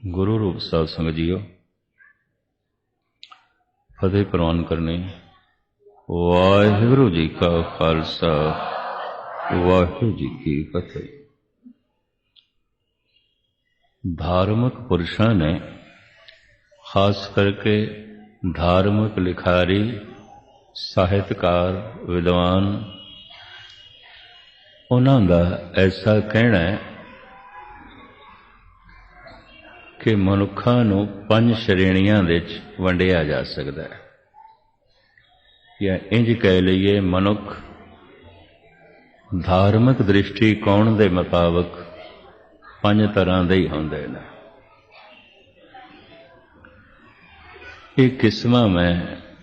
गुरु रूप साध संगत जीओ, फतेह प्रवान करनी। वाहिगुरु जी का खालसा, वाहिगुरु जी की फतेह। धार्मिक पुरुषों ने, खास करके धार्मिक लिखारी, साहित्यकार, विद्वान, उन्हों का ऐसा कहना है कि मनुखा नूं 5 श्रेणियां विच वंडिया जा सकता है, या इंज कह लीए मनुख धार्मिक दृष्टिकोण के मुताबिक 5 तरह के ही होंदे ने। ये किस्मां मैं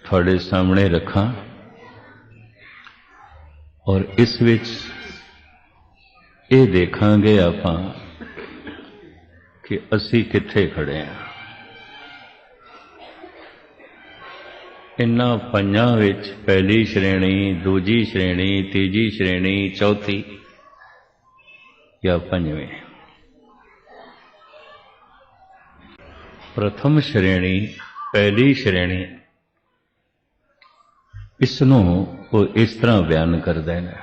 थोड़े सामने रखा और इस विच ये देखांगे आपां कि असी कित्थे खड़े हैं। इन्हां 5 विच पहली श्रेणी, दूजी श्रेणी, तीजी श्रेणी, चौथी या 5वीं। प्रथम श्रेणी, पहली श्रेणी, इसनूं वो इस तरह बयान करते हैं।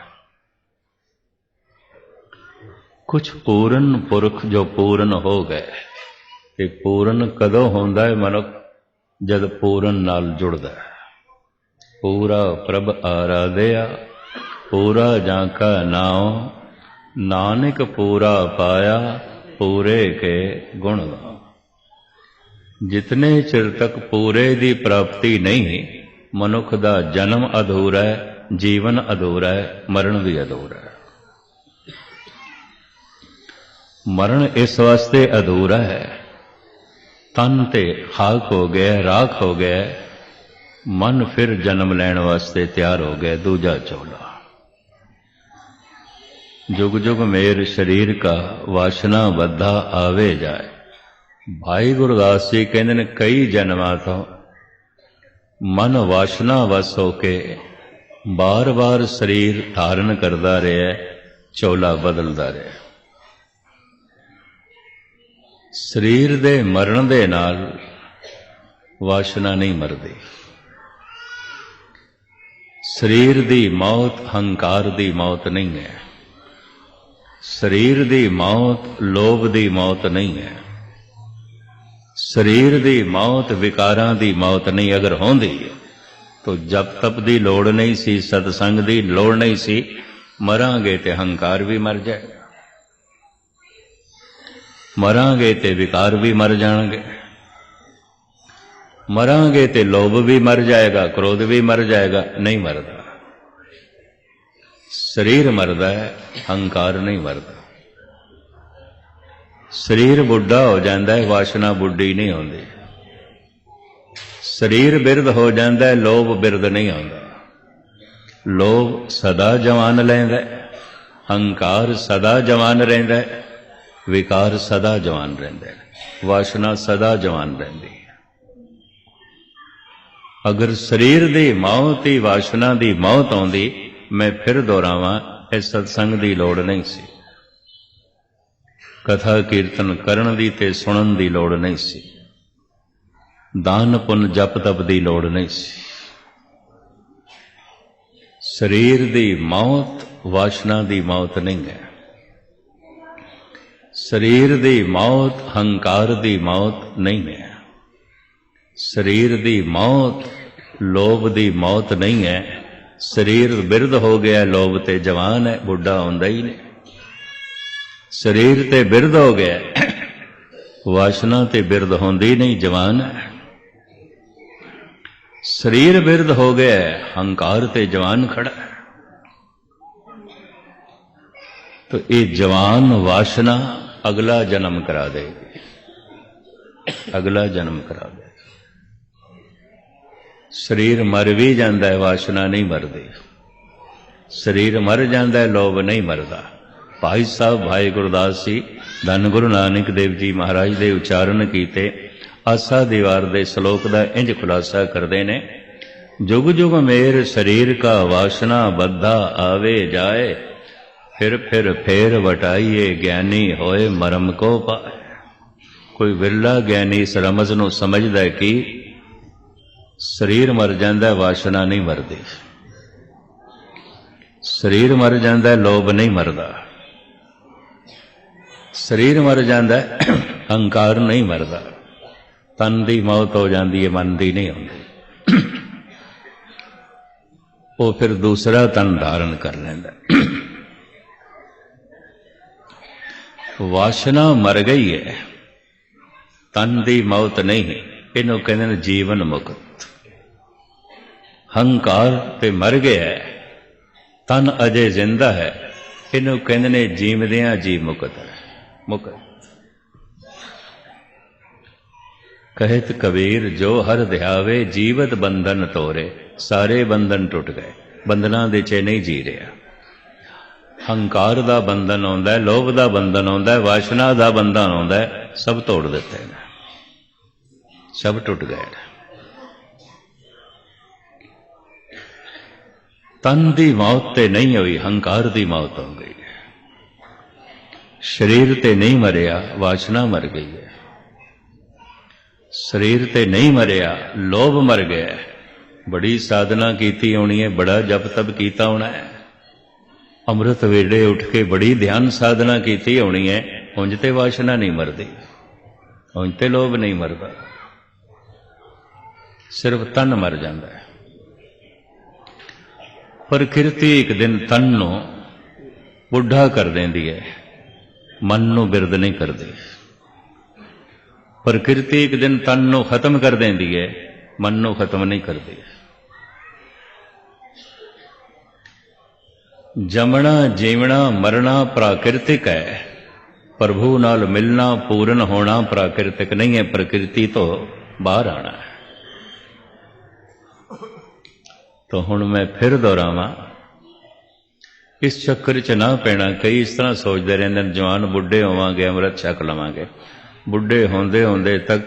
कुछ पूर्ण पुरख जो पूर्ण हो गए, ते पूर्ण कदों होंदा है मनुख? जद पूर्ण नाल जुड़दा है। पूरा प्रभ आराधया, पूरा जाका नाम, नानक पूरा पाया, पूरे के गुण गाओ। जितने चिर तक पूरे दी प्राप्ति नहीं, मनुख दा जन्म अधूरा है, जीवन अधूरा है, मरण भी अधूरा है। मरण इस वास्ते अधूरा है, तन ते खाक हो गया, राख हो गया, मन फिर जन्म लैण वास्ते तैयार हो गया, दूजा चोला। जुग जुग मेर शरीर का वासना बद्धा आवे जाए। भाई गुरदास जी कहते ने कई जन्मां तो मन वासना वस होके बार बार शरीर धारण करता रहा, चोला बदलता रहा। शरीर दे मरण दे नाल वासना नहीं मरदी। शरीर दी मौत हंकार दी मौत नहीं है। शरीर दी मौत लोभ दी मौत नहीं है। शरीर दी मौत विकारां दी मौत नहीं। अगर होंदी तो जप तप दी लोड़ नहीं सी, सतसंग दी लोड़ नहीं सी। मरांगे ते हंकार भी मर जाएगा, मरांगे ते विकार भी मर जाएंगे, मरांगे ते लोभ भी मर जाएगा, क्रोध भी मर जाएगा। नहीं मरदा। शरीर मरदा है, हंकार नहीं मरदा। शरीर बुढ़ा हो जाता है, वासना बुढ़ी नहीं होती। शरीर बिरध हो जाता है, लोभ बिरध नहीं होता। लोभ सदा जवान लैंदा है, हंकार सदा जवान रहिंदा है, विकार सदा जवान रहिंदा है, वासना सदा जवान रहिंदी है। अगर शरीर दी मौत ही वासना दी मौत आउंदी, मैं फिर दोहरावां, इस सत्संग दी लोड़ नहीं सी। कथा कीर्तन करन दी ते सुनन दी लोड़ नहीं सी। दान पुन जप तप दी लोड़ नहीं सी। शरीर दी मौत वासना दी मौत नहीं है। शरीर दी मौत हंकार दी मौत नहीं है। शरीर दी मौत लोभ दी मौत नहीं है। शरीर बिरध हो गया, लोभ ते जवान है, बुढ़ा होंदा ही नहीं। शरीर ते बिरध हो गया, वासना ते बिरध होंदी नहीं, जवान है। शरीर बिरध हो गया, हंकार ते जवान खड़ा है। तो ये जवान वासना अगला जन्म करा देगी, अगला जन्म करा देगी। शरीर मर भी जाता है, वासना नहीं मरदी। शरीर मर जाता है, लोभ नहीं मरदा। भाई साहब भाई गुरदास जी धन गुरु नानक देव जी महाराज दे उच्चारण कीते आसा दीवार दे श्लोक दा इंज खुलासा करते ने। जुग जुग मेर शरीर का वासना बद्धा आवे जाए, फिर फेर वटाइए ज्ञानी होए मरम को पाए। कोई विरला ज्ञानी इस रमज नूं समझदा है कि शरीर मर जांदा, वासना नहीं मरदी। शरीर मर जांदा, लोभ नहीं मरदा। शरीर मर जांदा, अहंकार नहीं मरदा। तन दी मौत हो जाती है, मन दी नहीं होती। वो फिर दूसरा तन धारण कर लेंदा। वासना मर गई है, तन दी मौत नहीं, इनू कहते हैं जीवन मुक्त। हंकार ते मर गया है, तन अजे जिंदा है, इनू कहते हैं जीवदियां जी मुक्त है। मुक्त कहत कबीर जो हर ध्यावे जीवत बंधन तोरे। सारे बंधन टुट गए, बंधना दे च नहीं जी रहा। हंकार दा बंधन आउंदा है, लोभ दा बंधन आउंदा है, वासना दा बंधन आउंदा है, सब तोड़ दिते हैं, सब टुट गए। तन दी मौत ते नहीं हुई, हंकार दी मौत हो गई। शरीर ते नहीं मरिया, वासना मर गई है। शरीर ते नहीं मरिया, लोभ मर गया। बड़ी साधना कीती होनी है, बड़ा जप तप कीता होना है, अमृत वेले उठ के बड़ी ध्यान साधना कीती होनी है, उंज ते वासना नहीं मरदी, उंज ते लोभ नहीं मरदा, सिर्फ तन मर जाता है। प्रकृति एक दिन तन नू बुढ़ा कर देंदी है, मन नू बिरद नहीं करती। प्रकृति एक दिन तन नू खत्म कर देंदी है, मन नू खत्म नहीं करती। जमना जीवना मरना प्राकृतिक है, प्रभु नाल मिलना पूर्ण होना प्राकृतिक नहीं है। प्रकृति तो बाहर आना है। तो हुण मैं फिर दोहरावां, इस चक्कर च ना पैना। कई इस तरह सोचते रहते हैं जवान बुढ़े होवांगे, अमृत छक लवांगे। बुढ़े होंदे होंदे तक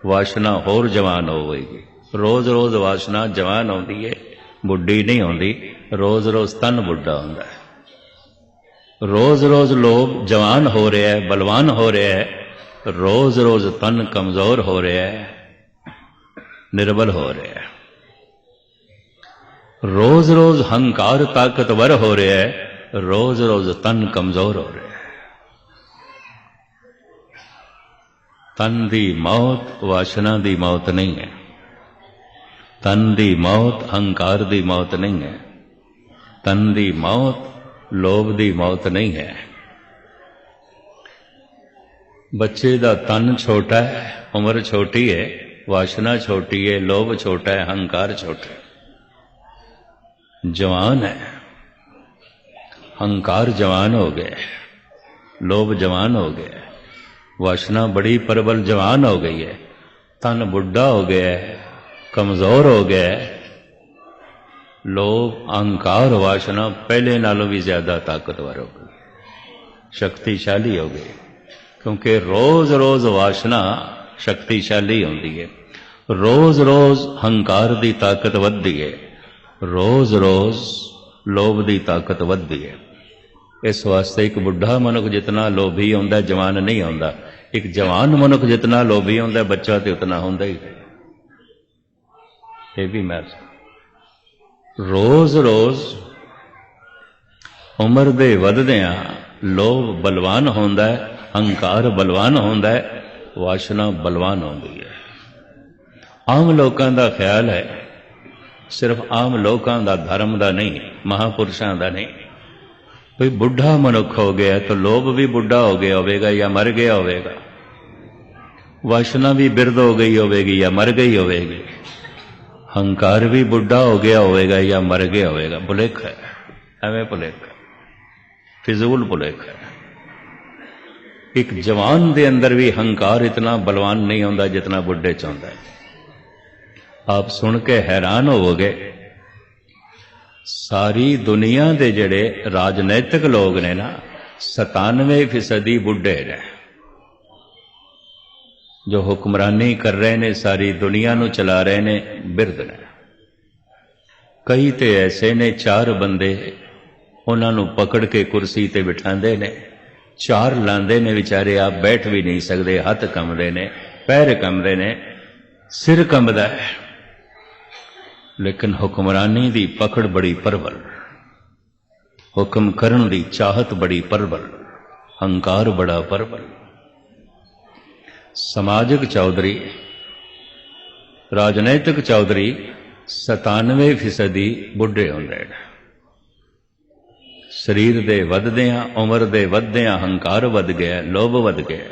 वासना होर जवान होगी। रोज रोज वासना जवान होती है, बुढ़ी नहीं होती। रोज रोज तन बुढ़ा होता है। रोज रोज लोभ जवान हो रहा है, बलवान हो रहा है। रोज रोज तन कमजोर हो रहा है, निर्बल हो रहा है। रोज रोज हंकार ताकतवर हो रहा है, रोज रोज तन कमजोर हो रहा है। तन दी मौत वासना दी मौत नहीं है। तन दी मौत हंकार दी मौत नहीं है। तन दी मौत लोभ दी मौत नहीं है। बच्चे दा तन छोटा है, उम्र छोटी है, वासना छोटी है, लोभ छोटा है, हंकार छोटा है। जवान है, हंकार जवान हो गए, लोभ जवान हो गया, वासना बड़ी प्रबल जवान हो गई है। तन बुढ़ा हो गया है, कमजोर हो गया है। लोभ अहंकार वासना पहले नालों भी ज्यादा ताकतवर हो गई, शक्तिशाली हो गई। क्योंकि रोज रोज वासना शक्तिशाली होती है, रोज रोज हंकार की ताकत बढ़ती है, रोज रोज लोभ की ताकत बढ़ती है। इस वास्ते एक बुढ़ा मनुख जितना लोभी होंदा जवान नहीं होंदा। एक जवान मनुख जितना लोभी होंदा बच्चा तो उतना होंदा ही। ये भी मैं रोज रोज उम्र दे वधदियां लोभ बलवान होंदा है, हंकार बलवान होंदा है, वासना बलवान होंदी है। आम लोगों का ख्याल है, सिर्फ आम लोगों का धर्म का नहीं, महापुरुषों का नहीं, कोई बुढ़ा मनुख हो गया तो लोभ भी बुढ़ा हो गया होगा या मर गया होगा, वासना भी बिरद हो गई होगी या मर गई होगी, हंकार भी बुढ़ा हो गया होगा या मर गया होगा। भुलेख है, एवं भुलेख, फिजूल भुलेख है। एक जवान दे अंदर भी हंकार इतना बलवान नहीं होता जितना बुढ़े च होंदा है। आप सुन के हैरान होवोगे, सारी दुनिया के जड़े राजनैतिक लोग ने ना 97% बुढ़े ने, जो हुक्मरानी कर रहे ने, सारी दुनिया नू चला रहे ने, बिरद ने। कई तो ऐसे ने 4 बंदे उन्होंने पकड़ के कुर्सी ते बिठाते ने, चार लांदे ने विचारे, आप बैठ भी नहीं सकते, हथ कंबदे ने, पैर कंबदे ने, सिर कंबदा है, लेकिन हुक्मरानी दी पकड़ बड़ी प्रबल, हुक्म करन दी चाहत बड़ी प्रबल, हंकार बड़ा प्रबल। समाजिक चौधरी, राजनैतिक चौधरी 97% बुढ़े होंदे ने। शरीर दे वधदियां, उम्र दे वधदियां हंकार वध गया, लोभ वध गया,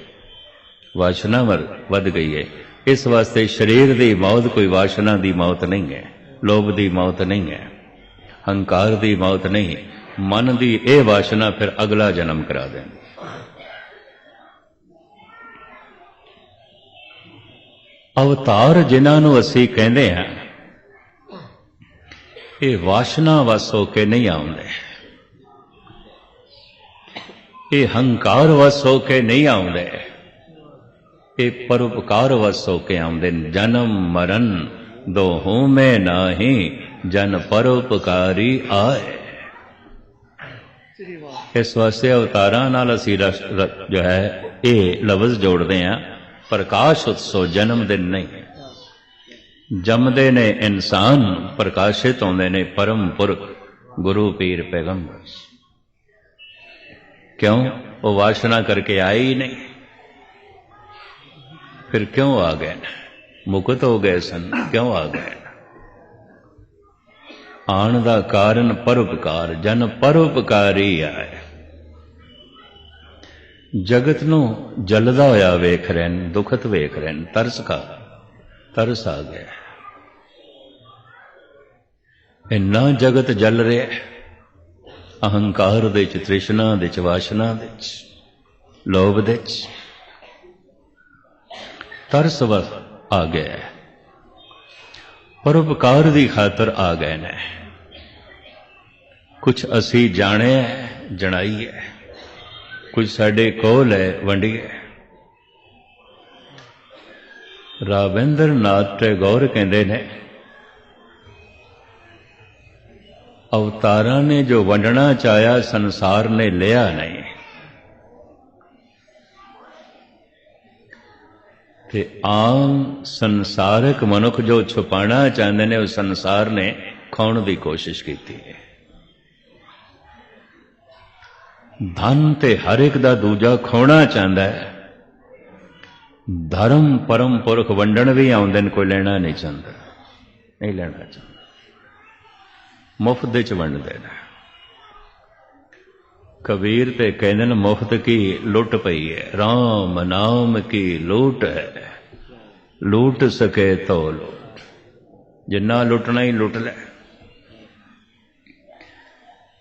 वासना वध गई है। इस वास्ते शरीर दी मौत कोई वासना दी मौत नहीं है, लोभ दी मौत नहीं है, हंकार दी मौत नहीं। मन दी ए वासना फिर अगला जन्म करा दें। अवतार जिन्हां नूं असीं कहंदे हां, ये वासना वस हो के नहीं आउंदे, ये हंकार वस हो के नहीं आउंदे, ये परोपकार वस हो के आउंदे। जन्म मरण दोहों में नाही, जन परोपकारी आए। इस वास्ते अवतारां नाल असीं जो है ये लफ्ज जोड़ते हैं, प्रकाश उत्सव जन्मदिन नहीं। जमदे ने इंसान, प्रकाशित होंदे ने परम पुरख गुरु पीर पैगंबर। क्यों? वो वासना करके आए ही नहीं, फिर क्यों आ गए? मुक्त हो गए सन, क्यों आ गए? आण दा कारण परोपकार, जन परोपकारी आए। जगत नूं जलदा होया वेख रहे हैं, दुखत वेख रहे हैं, तरस आ गया। इन्ना जगत जल रहा है, अहंकार दे च, तृष्णा दे च, वासना दे च, लोभ दे च, तरस आ गया है। परोपकार दी खातर आ गए ने। कुछ असी जाने है, जनाई है, कुछ साडे कोल है, वंडिए। राबिंद्र नाथ टैगोर कहते ने, अवतारा ने जो वंडना चाया, संसार ने लिया नहीं। ते आम संसारिक मनुख जो छुपाना चाहते ने, उस संसार ने खोण की कोशिश की है। धन ते हर एक दा दूजा खोना चाहता है। धर्म परम पुरख वंडन भी आउंदे ने, कोई लेना नहीं चाहता, नहीं लेना चाहता, मुफ्त दे च वंडदे ने। कबीर ते कहते हैं, मुफ्त की लुट पई है, राम नाम की लूट है, लूट सके तो लूट। जिन्ना लुटना ही लुट ले।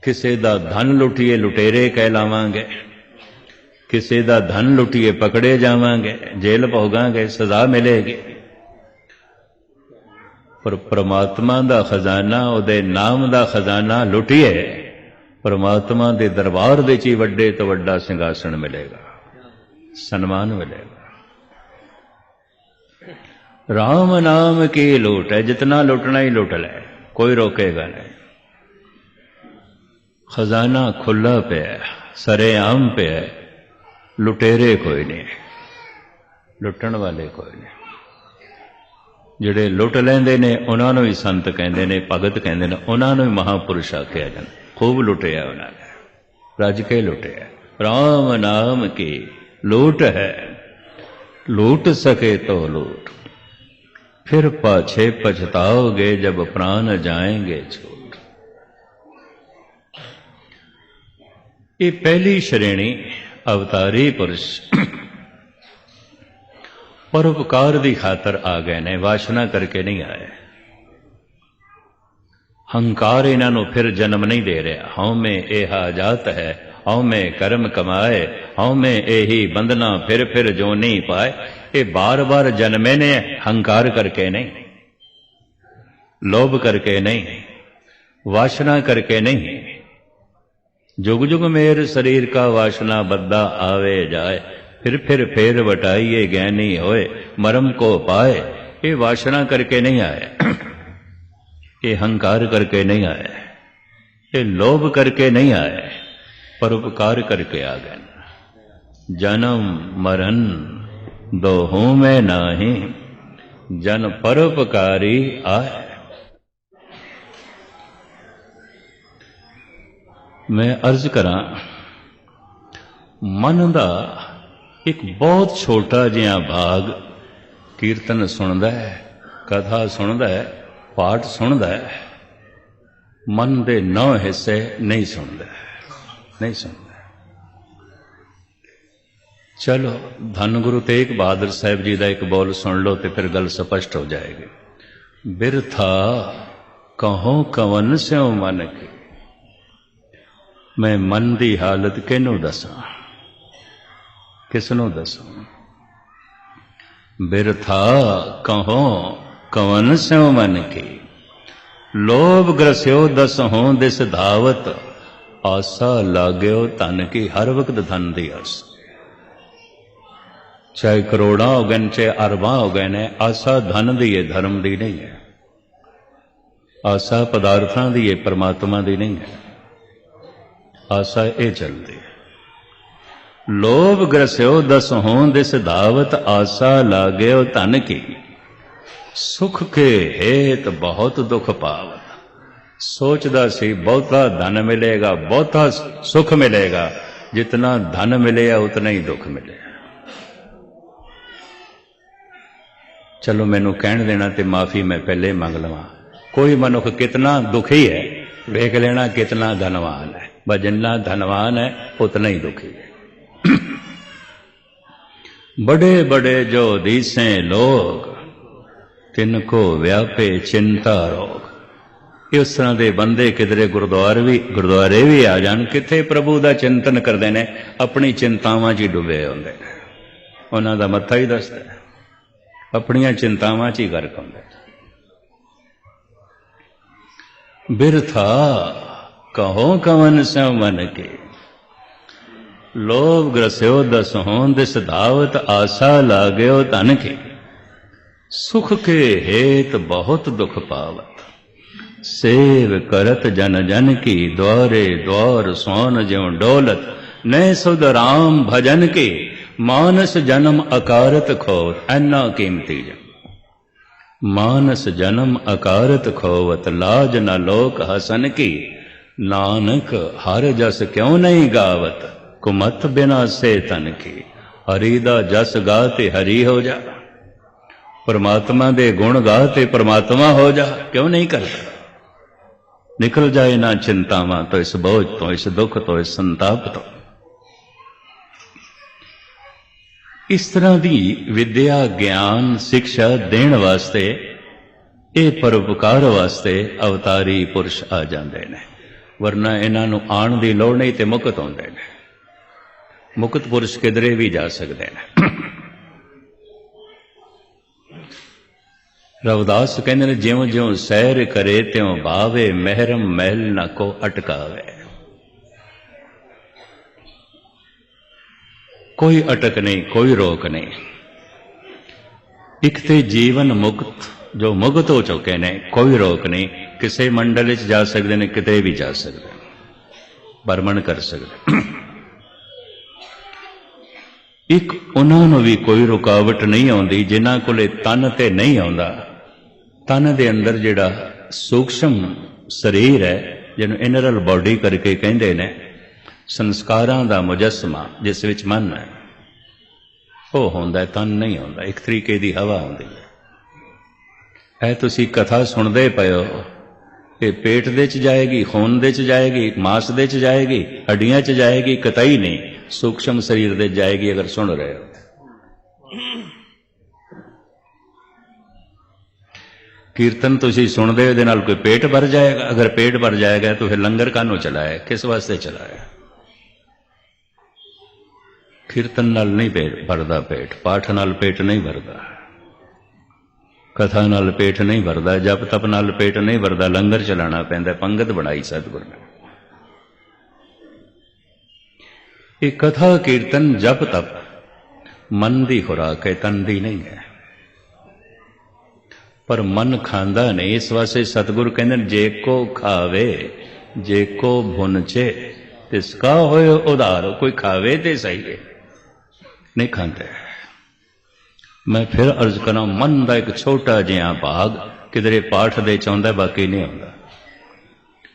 किसी दा धन लुटिए लुटेरे कहलावांगे, किसी दा धन लुटिए पकड़े जावांगे, जेल भोगांगे, सजा मिलेगी। पर परमात्मा दा खजाना, उहदे नाम दा खजाना लुटिए, परमात्मा दे दरबार दे च वड्डे तो वड्डा सिंघासन मिलेगा, सन्मान मिलेगा। राम नाम की लूट है, जितना लुटना ही लुट ले, कोई रोकेगा नहीं। खजाना खुला पे है, सरेआम पे है, लुटेरे कोई नहीं, लुटण वाले कोई नहीं। जिहड़े लुट लैंदे ने उन्हां नूं ही संत कहंदे ने, भगत कहंदे ने, उन्हां नूं ही महापुरुष आखिया जांदा। खूब लुटिया उन्होंने, रज के लुटिया। राम नाम की लूट है, लूट सके तो लूट, फिर पाछे पछताओगे जब प्राण जाएंगे छूट। ये पहली श्रेणी अवतारी पुरुष परोपकार की खातर आ गए ने, वासना करके नहीं आए। हंकार इन्हों फिर जन्म नहीं दे रहा। हौं में एहा जात है, हौं में कर्म कमाए, हौं में एही बंधना फिर जो नहीं पाए। ये बार बार जन्मे ने, हंकार करके नहीं, लोभ करके नहीं, वासना करके नहीं। जुग जुग मेर शरीर का वासना बद्दा आवे जाए, फिर वटाइए ज्ञानी होए, मरम को पाए। ये वासना करके नहीं आए, ये हंकार करके नहीं आए, ये लोभ करके नहीं आए, परोपकार करके आ गए। जन्म मरण दोहों में नाही, जन परोपकारी आए। मैं अर्ज करा, मन का एक बहुत छोटा जिहा भाग कीर्तन सुनदा है, कथा सुनदा है, पाठ सुनदा है, मन के 9 हिस्से नहीं सुनदा, नहीं सुनदा। चलो धन गुरु तेग बहादुर साहब जी का एक बोल सुन लो तो फिर गल स्पष्ट हो जाएगी। बिरथा कहो कवन स्यों मन की, मैं मन की हालत किनू दसा, किसनों दसा। बिरथा कहो कवन स्यों मन की, लोभ ग्रस्यो दस हों दिस धावत, आसा लाग्यो धन की, हर वक्त धन दी आस। चाहे करोड़ा हो गए चाहे अरबा हो गए ने, आसा धन दी है, धर्म दी नहीं है। आसा पदार्थां दी है, परमात्मा दी नहीं है। आसा ये चलती है। लोभ ग्रस्यो दस हों दिस धावत, आसा लाग्यो धन की, सुख के हेत बहुत दुख पावत। सोचदा सी बहुता धन मिलेगा, बहुता सुख मिलेगा, जितना धन मिले उतना ही दुख मिले। चलो मैनू कहण देना ते माफ़ी मैं पहले मंग लवां। कोई मनुख कितना दुखी है वेख लेना, कितना धनवान है। बस जितना धनवान है उतना ही दुखी है। बड़े बड़े जो दीसे लोग, तिनको व्यापे चिंता रोग। इस तरह के बंदे किधरे गुरुद्वारे भी आ जान, किथे प्रभु का चिंतन करते हैं, अपनी चिंतावां च ही डुबे होंदे ने। उन्हां दा मत्था ही दसदा है, अपनियां चिंतावां च ही गर्क होंदे। बिरथा कहो कवन स्यों मन के, लोभ ग्रस्यो दस हों दिस धावत, आसा लाग्यो धन की, सुख के हेत बहुत दुख पावत। सेव करत जन जन की, द्वारे द्वार सोन ज्यों डोलत, नए सुध राम भजन के, मानस जन्म अकारत खोवत। ऐना कीमती जन्म मानस जन्म अकारत खोवत, लाज न लोक हसन की, नानक हर जस क्यों नहीं गावत, कुमत बिना से तन की। हरि दा जस गाते हरि हो जा, परमात्मा दे गुण गाते परमात्मा हो जा। क्यों नहीं करता? निकल जाए ना चिंतावां तो, इस बोझ तो, इस दुख तो, इस संताप तो। इस तरह की विद्या ज्ञान शिक्षा देण वास्ते, ये परोपकार वास्ते अवतारी पुरुष आ जाते हैं, वरना इन्हां नूं आण दी लोड़ नहीं, तो मुक्त होंदे ने। मुक्त पुरुष किधरे भी जा सकते हैं। रविदास कहते हैं, ज्यों ज्यों सैर करे त्यों भावे, महरम महल न को अटकावे। कोई अटक नहीं, कोई रोक नहीं। एक ते जीवन मुक्त, जो मुक्त हो चुके ने, कोई रोक नहीं। किसी मंडल च जा सकते हैं, किते भी जा सकते, भ्रमण कर सकते। एक उन्होंने भी कोई रुकावट नहीं आती जिन्हां कोले तन ते नहीं आता। तन दे अंदर जिहड़ा सूक्ष्म शरीर है, जिन्हों इनरल बॉडी करके कहते हैं, संस्कारां दा मुजस्मा जिस विच मन है, वो होंदा है, तन नहीं होंदा। एक तरीके की हवा होंदी है। तुसी कथा सुनदे पए हो, ये पेट दे च जाएगी, खून दे च जाएगी, मांस दे च जाएगी, हड्डियां च जाएगी, कतई नहीं सूक्ष्म शरीर दे जाएगी। अगर सुन रहे हो कीर्तन तुसी सुनदे, उहदे नाल कोई पेट भर जाएगा? अगर पेट भर जाएगा तो फिर लंगर कानों चलाया, किस वास्ते चलाया? कीर्तन नाल नहीं पेट भरदा, पेट पाठ नाल पेट नहीं भरदा, कथा नाल पेट नहीं भरदा, जप तप नाल पेट नहीं भरदा। लंगर चलाना पैंदा, पंगत बनाई सतगुर ने। ये कथा कीर्तन जप तप मन दी खुराक है, तन दी नहीं है। पर मन खांदा नहीं, इस वास्ते सतगुरु कहते जे को खावे जे को भुनचे तिसका होए उधार। कोई खावे ते सही है, नहीं खाते। मैं फिर अर्ज करा, मन का एक छोटा जिहा भाग किधरे पाठ दे आउंदा, बाकी नहीं आउंदा।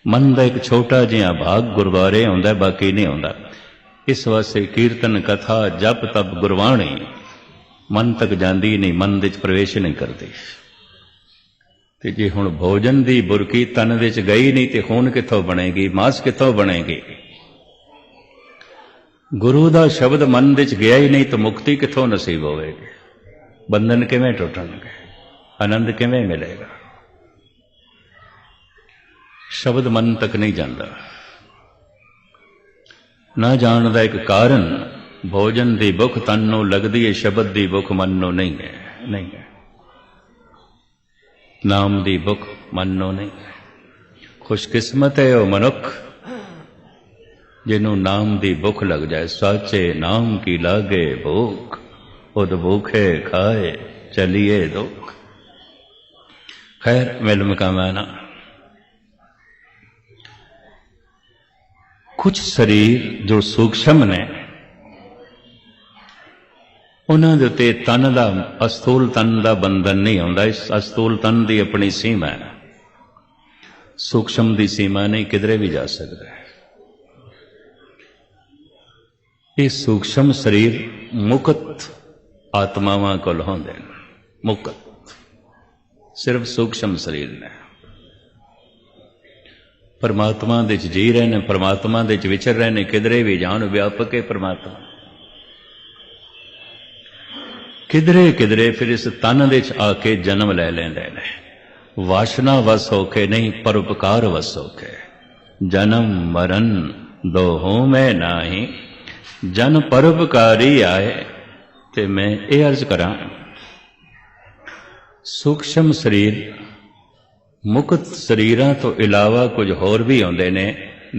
मन का एक छोटा जिहा भाग गुरुद्वारे आउंदा, बाकी नहीं आउंदा। इस वास्ते कीर्तन कथा जप तप गुरबाणी मन तक जाती नहीं, मन दे प्रवेश नहीं करती। ते जे हुण भोजन की बुरकी तन दे गई नहीं तो खून कित्थों बनेगी, मांस कित्थों बनेगी। गुरु का शब्द मन दे गया ही नहीं तो मुक्ति कित्थों नसीब होवेगी, बंधन किवें टुटणगे, आनंद किवें मिलेगा। शब्द मन तक नहीं जाता। ना जान का एक कारण भोजन की भुख तन नूं लगदी है, शब्द की भुख मन नूं नहीं है, नहीं है। नाम की भुख मन नूं नहीं है। खुशकिस्मत है वह मनुख जिन्हों नाम की भुख लग जाए। साचे नाम की लागे भूख, उद भूखे खाए चलिए दुख। खैर मिल मकाना कुछ शरीर जो सूक्ष्म ने उन्हां दे उत्ते तन का अस्थूल तन का बंधन नहीं आउंदा। इस अस्थूल तन की अपनी सीमा है, सूक्ष्म की सीमा नहीं, किधरे भी जा सकता है। ये सूक्ष्म शरीर मुक्त आत्मावां कोल होंदे ने, मुक्त सिर्फ सूक्ष्म शरीर ने। परमात्मा दे जी रहे ने, परमात्मा दे विचर रहे ने, किधरे भी जान व्यापक है परमात्मा। किधरे किधरे फिर इस तन दे आके जन्म ले लेंदे ने। वासना वस होके नहीं, परोपकार वस होके। जन्म मरण दोहों में नाही, जन परोपकारी आए। ते मैं ये अर्ज करा, सूक्ष्म शरीर मुक्त शरीरां तो इलावा कुछ होर भी आउंदे ने,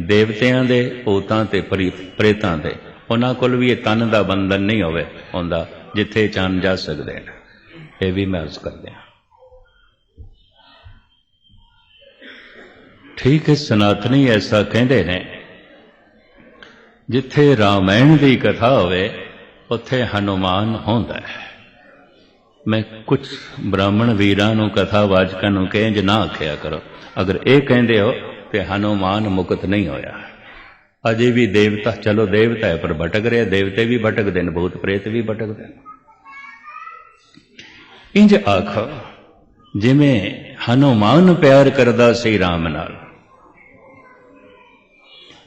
देवतियां दे, भूतां ते प्रेतां दे। उन्हां कोल भी ये तन का बंधन नहीं होवे हुंदा जिथे चान जा सकते हैं। ये भी मैं अर्ज कर दिया। ठीक है, सनातनी ऐसा कहते हैं जिथे रामायण की कथा होवे उत्थे हनुमान होंदा है। मैं कुछ ब्राह्मण वीरां नूं कथावाचकां नूं कहें जे ना आखिया करो, अगर ये कहते हो तो हनुमान मुक्त नहीं होया। अजे भी देवता, चलो देवता है पर भटक रहे, देवते भी भटकते हैं, भूत प्रेत भी भटकते हैं। इंज आखो जिमें हनुमान प्यार करदा सी राम नाल,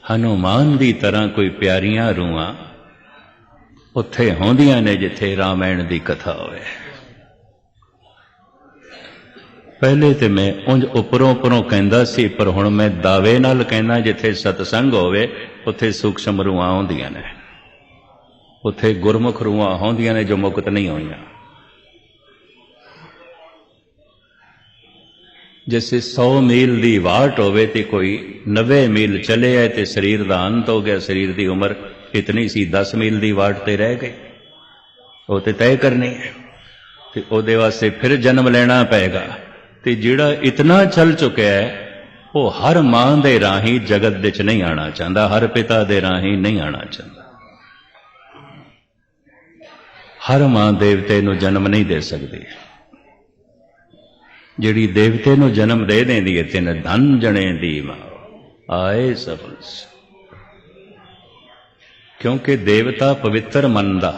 हनुमान की तरह कोई प्यारियां रूहां उत्थे होंदियां ने जिथे रामायण की कथा होवे। पहले तो मैं उंज उपरों उपरों कहंदा सी, पर हुण मैं दावे नाल कहना जिथे सतसंग होवे उत्थे सूक्ष्म रूहां होंदियां ने, उत्थे गुरमुख रूहां होंदियां ने जो मुक्त नहीं होईयां। जैसे 100 मील की वाट होवे ते कोई 90 मील चले है तो शरीर का अंत हो गया, शरीर की उम्र इतनी सी, 10 मील की वाट ते रह गई, वो तो तय करनी है। तो उहदे वास्ते फिर जन्म लेना पेगा। तो जिहड़ा इतना चल चुका है वो हर मां दे राही जगत दे च नहीं आना चाहता, हर पिता दे राही नहीं आना चाहता। हर मां देवते नूं जन्म नहीं दे सकती। जिहड़ी देवते नूं जन्म दे देंदी है, तिन धन जने दी मां आए सफल। क्योंकि देवता पवित्र मन का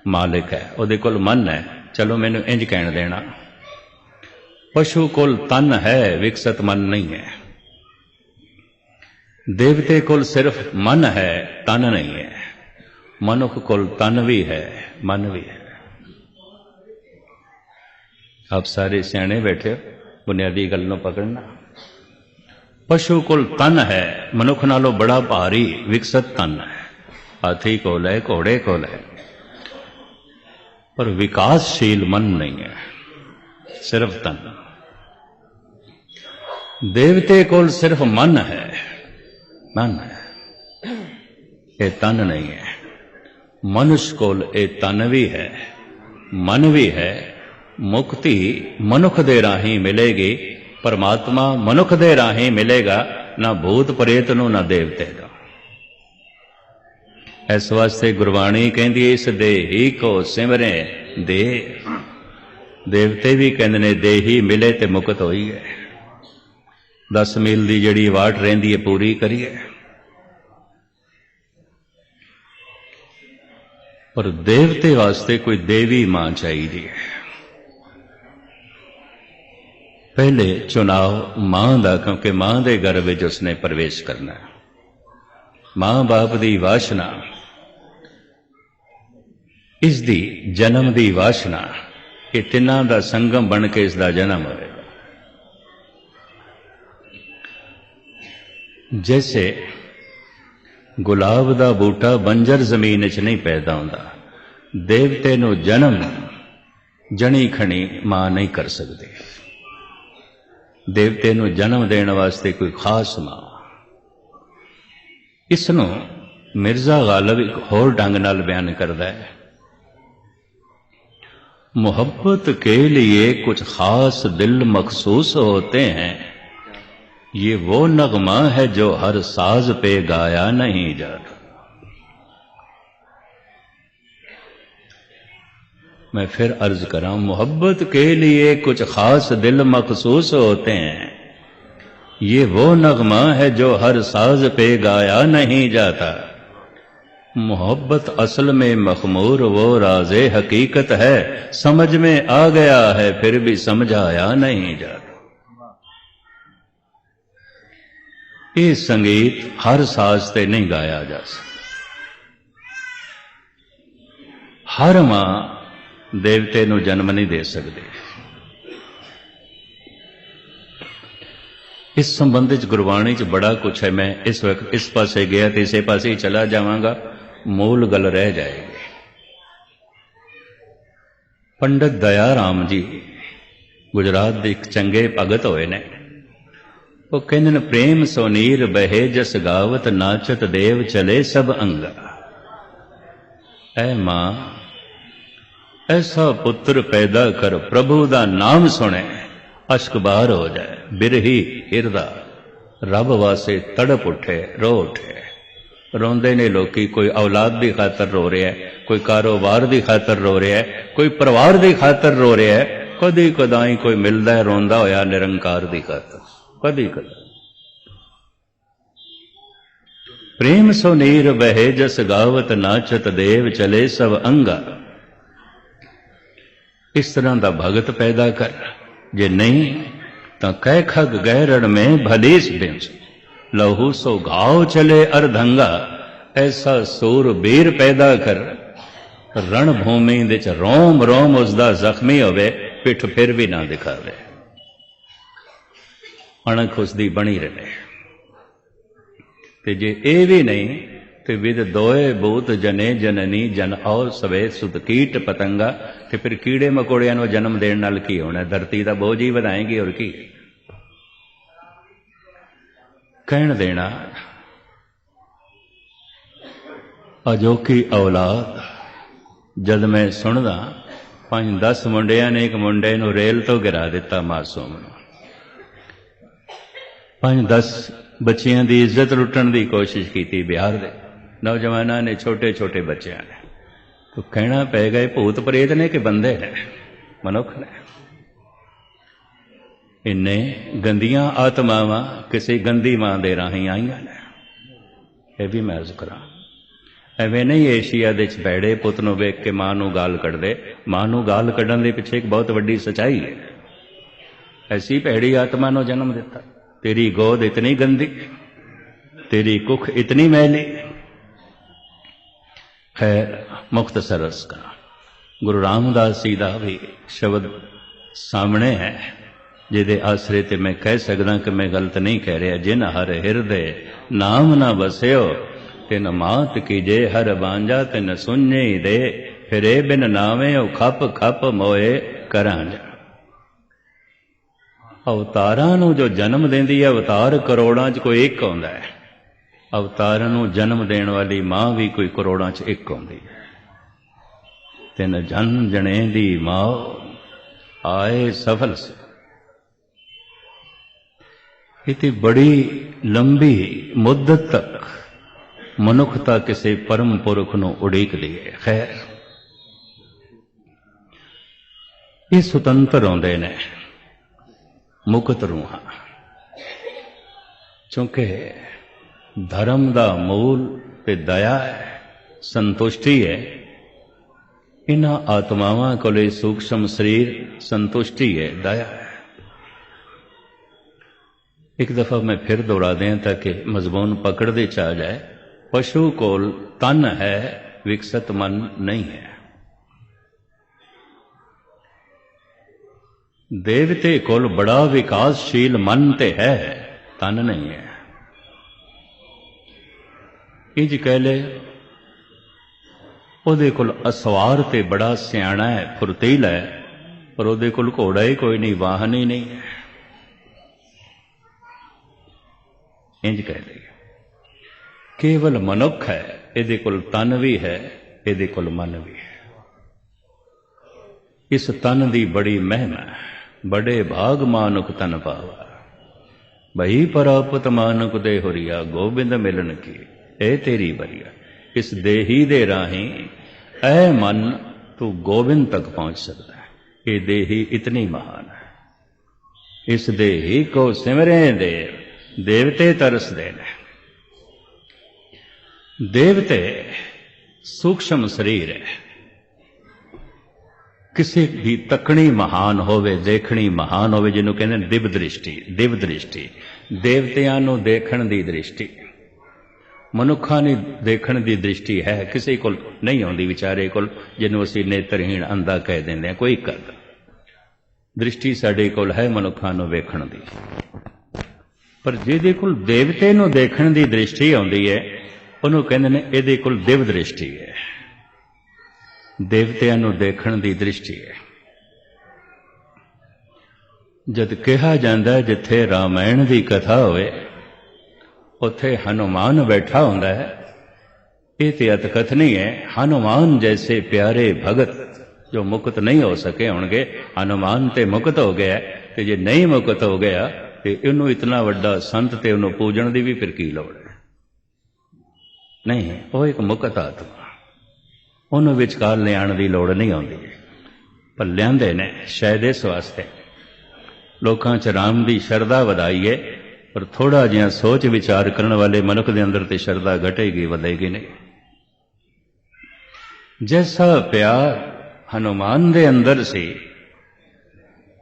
मालिक है, उहदे कोल मन है। चलो मैनूं इंज कहण देना, पशु कोल तन है, विकसित मन नहीं है। देवते कोल सिर्फ मन है, तन नहीं है। मनुख कोल तन भी है, मन भी है। आप सारे सियाणे बैठे हो, बुनियादी गल नूं पकड़ना। पशु कोल तन है, मनुख नालों बड़ा भारी विकसित तन है। हाथी कोल है, घोड़े कोल है, पर विकासशील मन नहीं है, सिर्फ तन। देवते कोल सिर्फ मन है, मन है, ये तन नहीं है। मनुष्य कोल ये तन भी है, मन भी है। मुक्ति मनुख दे राही मिलेगी, परमात्मा मनुख दे राही मिलेगा, ना भूत प्रेत नूं ना देवते का। इस वास्ते गुरबाणी कहती इस देही को सिमरे दे। देवते भी कहते ने देही मिले तो मुकत होई है। 10 मील की जिहड़ी वाट रहिंदी है पूरी करिए। पर देवते वास्ते कोई देवी मां चाहिए है। पहले चुनाव मां का, क्योंकि मां के गर्भ में उसने प्रवेश करना है। मां बाप की वासना, इसकी जन्म की वासना, ये तिना का संगम बन के इसका जन्म होगा। जैसे गुलाब का बूटा बंजर जमीन च नहीं पैदा होता, देवते नूं जन्म जनी खणी मां नहीं कर सकती। देवते नूं जन्म देने वास्ते कोई खास मां। इसनूं मिर्जा गालिब एक होर ढंग नाल बयान करता है, मोहब्बत के लिए कुछ खास दिल मखसूस होते हैं, ये वो नगमा है जो हर साज पे गाया नहीं जाता। मैं फिर अर्ज करा, मोहब्बत के लिए कुछ खास दिल मखसूस होते हैं, ये वो नगमा है जो हर साज पे गाया नहीं जाता। मोहब्बत असल में मखमूर वो राज़े हकीकत है, समझ में आ गया है फिर भी समझाया नहीं जाता। ये संगीत हर साज से नहीं गाया जा सकता। हर मां देवते नूं जन्म नहीं दे सकती। इस संबंध च गुरबाणी च बड़ा कुछ है। मैं इस वक्त इस पासे गया तो इसे पासे ही चला जावांगा, मूल गल रह जाएगी। पंडित दया राम जी गुजरात के एक चंगे भगत होए ने। वो कहते प्रेम सोनीर बहे जस गावत नाचत देव चले सब अंगा। ऐ मां ऐसा पुत्र पैदा कर प्रभु का नाम सुने अश्क बार हो जाए, बिरही हिरदा रब वासे तड़प उठे रो उठे। रोंदे ने लोकी, कोई औलाद की खातर रो रहा है, कोई कारोबार की खातर रो रहा है, कोई परिवार की खातर रो रहा है, कदी कदाई कोई मिलता है रोंदा होया निरंकार की खातर, कदी कदा। प्रेम सो नीर बहे जस गावत नाचत देव चले सब अंगा। इस तरह का भगत पैदा कर, जे नहीं तो कह खग गैरण में भलीस बिंस लहू सो घाव चले अर्धंगा। ऐसा सूर बीर पैदा कर रणभूमि विच रोम रोम उसका जख्मी होवे, पिठ फिर भी ना दिखावे, अणख उसकी बनी रहे। ते जे ये भी नहीं तो विद दोए भूत जने जननी जन और सवे सुत कीट पतंगा। तो फिर कीड़े मकोड़ियां नूं जन्म देने नाल की होना, धरती का बोझ ही बढ़ाएगी और की कहण देना। अजोकी औलाद जद मैं सुनदा 5-10 मुंडिया ने एक मुंडे नूं रेल तो गिरा दिता, मासूम नूं 5-10 बच्चियां की इज्जत लुटण की कोशिश की। बिहार के नौजवानों ने, छोटे छोटे बच्चों ने, तो कहना पै गए भूत प्रेत ने कि बंदे ने, मनुख ने। इन्ने गंदियां आत्मावां किसी गंदी मां दे राही आईयां ने। यह भी मैं अर्ज करा, एवें नहीं एशिया दे भैड़े पुत नूं वेख के मां नूं गाल कढ़दे। मां नूं गाल कढ़न दे पिछे एक बहुत वड्डी सच्चाई है। ऐसी भैड़ी आत्मा नूं जन्म दिता। तेरी गोद इतनी गंदी, तेरी कुख इतनी मैली। खैर मुख्तसर अर्ज करा, गुरु रामदास जी का भी शब्द सामने है, जिहदे आसरे ते मैं कह सकदा कि मैं गलत नहीं कह रहा। जिन हर हिरदे नाम ना बसियो, तिन मात कीजे हर बांझा तिन सुने दे। फिरे बिन नावे खप खप मोए करांजा। अवतारां नूं जो जन्म देंदी है, अवतार करोड़ां च कोई एक आउंदा है। अवतारां नूं जन्म देण वाली मां भी कोई करोड़ां च एक आउंदी है। तिन जन जने दी मां आए सफल से। इतनी बड़ी लंबी मुद्दत तक ਮਨੁੱਖਤਾ ਕਿਸੇ ਪਰਮ ਪੁਰਖ ਨੂੰ ਉਡੀਕਦੀ ਹੈ। ਖੈਰ, ਇਹ ਸੁਤੰਤਰ ਆਉਂਦੇ ਨੇ ਮੁਕਤ ਰੂਹਾਂ, ਕਿਉਂਕਿ ਧਰਮ ਦਾ ਮੂਲ ਤੇ ਦਇਆ ਹੈ, ਸੰਤੁਸ਼ਟੀ ਹੈ। ਇਹਨਾਂ ਆਤਮਾਵਾਂ ਕੋਲੇ ਸੂਖਸ਼ਮ ਸਰੀਰ ਸੰਤੁਸ਼ਟੀ ਹੈ, ਦਇਆ ਹੈ। ਇੱਕ ਦਫਾ ਮੈਂ ਫਿਰ दोहरा दें ताकि मजमून पकड़ते च आ जाए। पशु कोल तन है, विकसित मन नहीं है। देवते कोल बड़ा विकासशील मन ते है, तन नहीं है। इंज कह ले ਉਹਦੇ ਕੋਲ ਅਸਵਾਰ ਤੇ ਬੜਾ ਸਿਆਣਾ ਹੈ, ਫੁਰਤੀਲਾ ਹੈ, ਪਰ ਉਹਦੇ ਕੋਲ ਘੋੜਾ ਹੀ ਕੋਈ ਨਹੀਂ, ਵਾਹਨ ਹੀ ਨਹੀਂ ਹੈ। ਇੰਜ ਕਹਿ ਲਈਏ ਕੇਵਲ ਮਨੁੱਖ ਹੈ, ਇਹਦੇ ਕੋਲ ਤਨ ਵੀ ਹੈ, ਇਹਦੇ ਕੋਲ ਮਨ ਵੀ ਹੈ। ਇਸ ਤਨ ਦੀ ਬੜੀ ਮਹਿਮਾ ਹੈ। ਬੜੇ ਭਾਗ ਮਾਨੁਖ ਤਨ ਪਾਵਾ, ਬਈ ਪਰਾਪਤ ਮਾਨੁਖ ਦੇ ਹੁਰੀਆ, ਗੋਬਿੰਦ ਮਿਲਣ ਕੀ ਇਹ ਤੇਰੀ ਬਰੀਆ। ਇਸ ਦੇਹੀ ਦੇ ਰਾਹੀਂ ਐ ਮਨ ਤੂੰ ਗੋਬਿੰਦ ਤੱਕ ਪਹੁੰਚ ਸਕਦਾ ਹੈ। ਇਹ ਦੇਹੀ ਇਤਨੀ ਮਹਾਨ ਹੈ। ਇਸ ਦੇਹੀ ਕੋ ਸਿਮਰੇ ਦੇ ਦੇਵਤੇ ਤਰਸਦੇ ਨੇ। ਦੇਵਤੇ ਸੂਖਸ਼ਮ ਸਰੀਰ ਹੈ। ਕਿਸੇ ਦੀ ਤੱਕਣੀ ਮਹਾਨ ਹੋਵੇ, ਦੇਖਣੀ ਮਹਾਨ ਹੋਵੇ, ਜਿਹਨੂੰ ਕਹਿੰਦੇ ਨੇ ਦਿਵ ਦ੍ਰਿਸ਼ਟੀ। ਦਿਵ ਦ੍ਰਿਸ਼ਟੀ ਦੇਵਤਿਆਂ ਨੂੰ ਦੇਖਣ ਦੀ ਦ੍ਰਿਸ਼ਟੀ, ਮਨੁੱਖਾਂ ਨੂੰ ਦੇਖਣ ਦੀ ਦ੍ਰਿਸ਼ਟੀ ਹੈ। ਕਿਸੇ ਕੋਲ ਨਹੀਂ ਆਉਂਦੀ, ਵਿਚਾਰੇ ਕੋਲ, ਜਿਹਨੂੰ ਅਸੀਂ ਨੇਤਰਹੀਣ ਅੰਧਾ ਕਹਿ ਦਿੰਦੇ ਹਾਂ। ਕੋਈ ਕਰ ਦ੍ਰਿਸ਼ਟੀ ਸਾਡੇ ਕੋਲ ਹੈ ਮਨੁੱਖਾਂ ਨੂੰ ਵੇਖਣ ਦੀ, ਪਰ ਜਿਹਦੇ ਕੋਲ ਦੇਵਤੇ ਨੂੰ ਦੇਖਣ ਦੀ ਦ੍ਰਿਸ਼ਟੀ ਆਉਂਦੀ ਹੈ, ਉਹਨੂੰ ਕਹਿੰਦੇ ਨੇ ਇਹਦੇ ਕੋਲ ਦਿਵ ਦ੍ਰਿਸ਼ਟੀ ਹੈ। ਦੇਵਤਿਆਂ ਨੂੰ ਦੇਖਣ ਦੀ ਦ੍ਰਿਸ਼ਟੀ ਹੈ। ਜਦ ਕਿਹਾ ਜਾਂਦਾ ਜਿੱਥੇ ਰਾਮਾਇਣ ਦੀ ਕਥਾ ਹੋਵੇ ਉੱਥੇ ਹਨੂਮਾਨ ਬੈਠਾ ਹੁੰਦਾ ਹੈ, ਇਹ ਤੇ ਅਤਕਥਨੀ ਹੈ। ਹਨੂਮਾਨ ਜੈਸੇ ਪਿਆਰੇ ਭਗਤ ਜੋ ਮੁਕਤ ਨਹੀਂ ਹੋ ਸਕੇ ਹੋਣਗੇ। ਹਨੂਮਾਨ ਤੇ ਮੁਕਤ ਹੋ ਗਿਆ, ਤੇ ਜੇ ਨਹੀਂ ਮੁਕਤ ਹੋ ਗਿਆ ਤੇ ਇਹਨੂੰ ਇਤਨਾ ਵੱਡਾ ਸੰਤ ਤੇ ਉਹਨੂੰ ਪੂਜਣ ਦੀ ਵੀ ਫਿਰ ਕੀ ਲੋੜ ਹੈ? ਨਹੀਂ, ਉਹ ਇੱਕ ਮੁਕਤ ਆਤਮਾ, ਉਹਨੂੰ ਵਿਚਕਾਰ ਲਿਆਉਣ ਦੀ ਲੋੜ ਨਹੀਂ ਆਉਂਦੀ। ਪਰ ਲਿਆਂਦੇ ਨੇ ਸ਼ਾਇਦ ਇਸ ਵਾਸਤੇ ਲੋਕਾਂ 'ਚ ਰਾਮ ਦੀ ਸ਼ਰਧਾ ਵਧਾਈਏ, ਪਰ ਥੋੜਾ ਜਿਹਾ ਸੋਚ ਵਿਚਾਰ ਕਰਨ ਵਾਲੇ ਮਨੁੱਖ ਦੇ ਅੰਦਰ ਤੇ ਸ਼ਰਧਾ ਘਟੇਗੀ, ਵਧੇਗੀ ਨਹੀਂ। ਜੈਸਾ ਪਿਆਰ ਹਨੂਮਾਨ ਦੇ ਅੰਦਰ ਸੀ,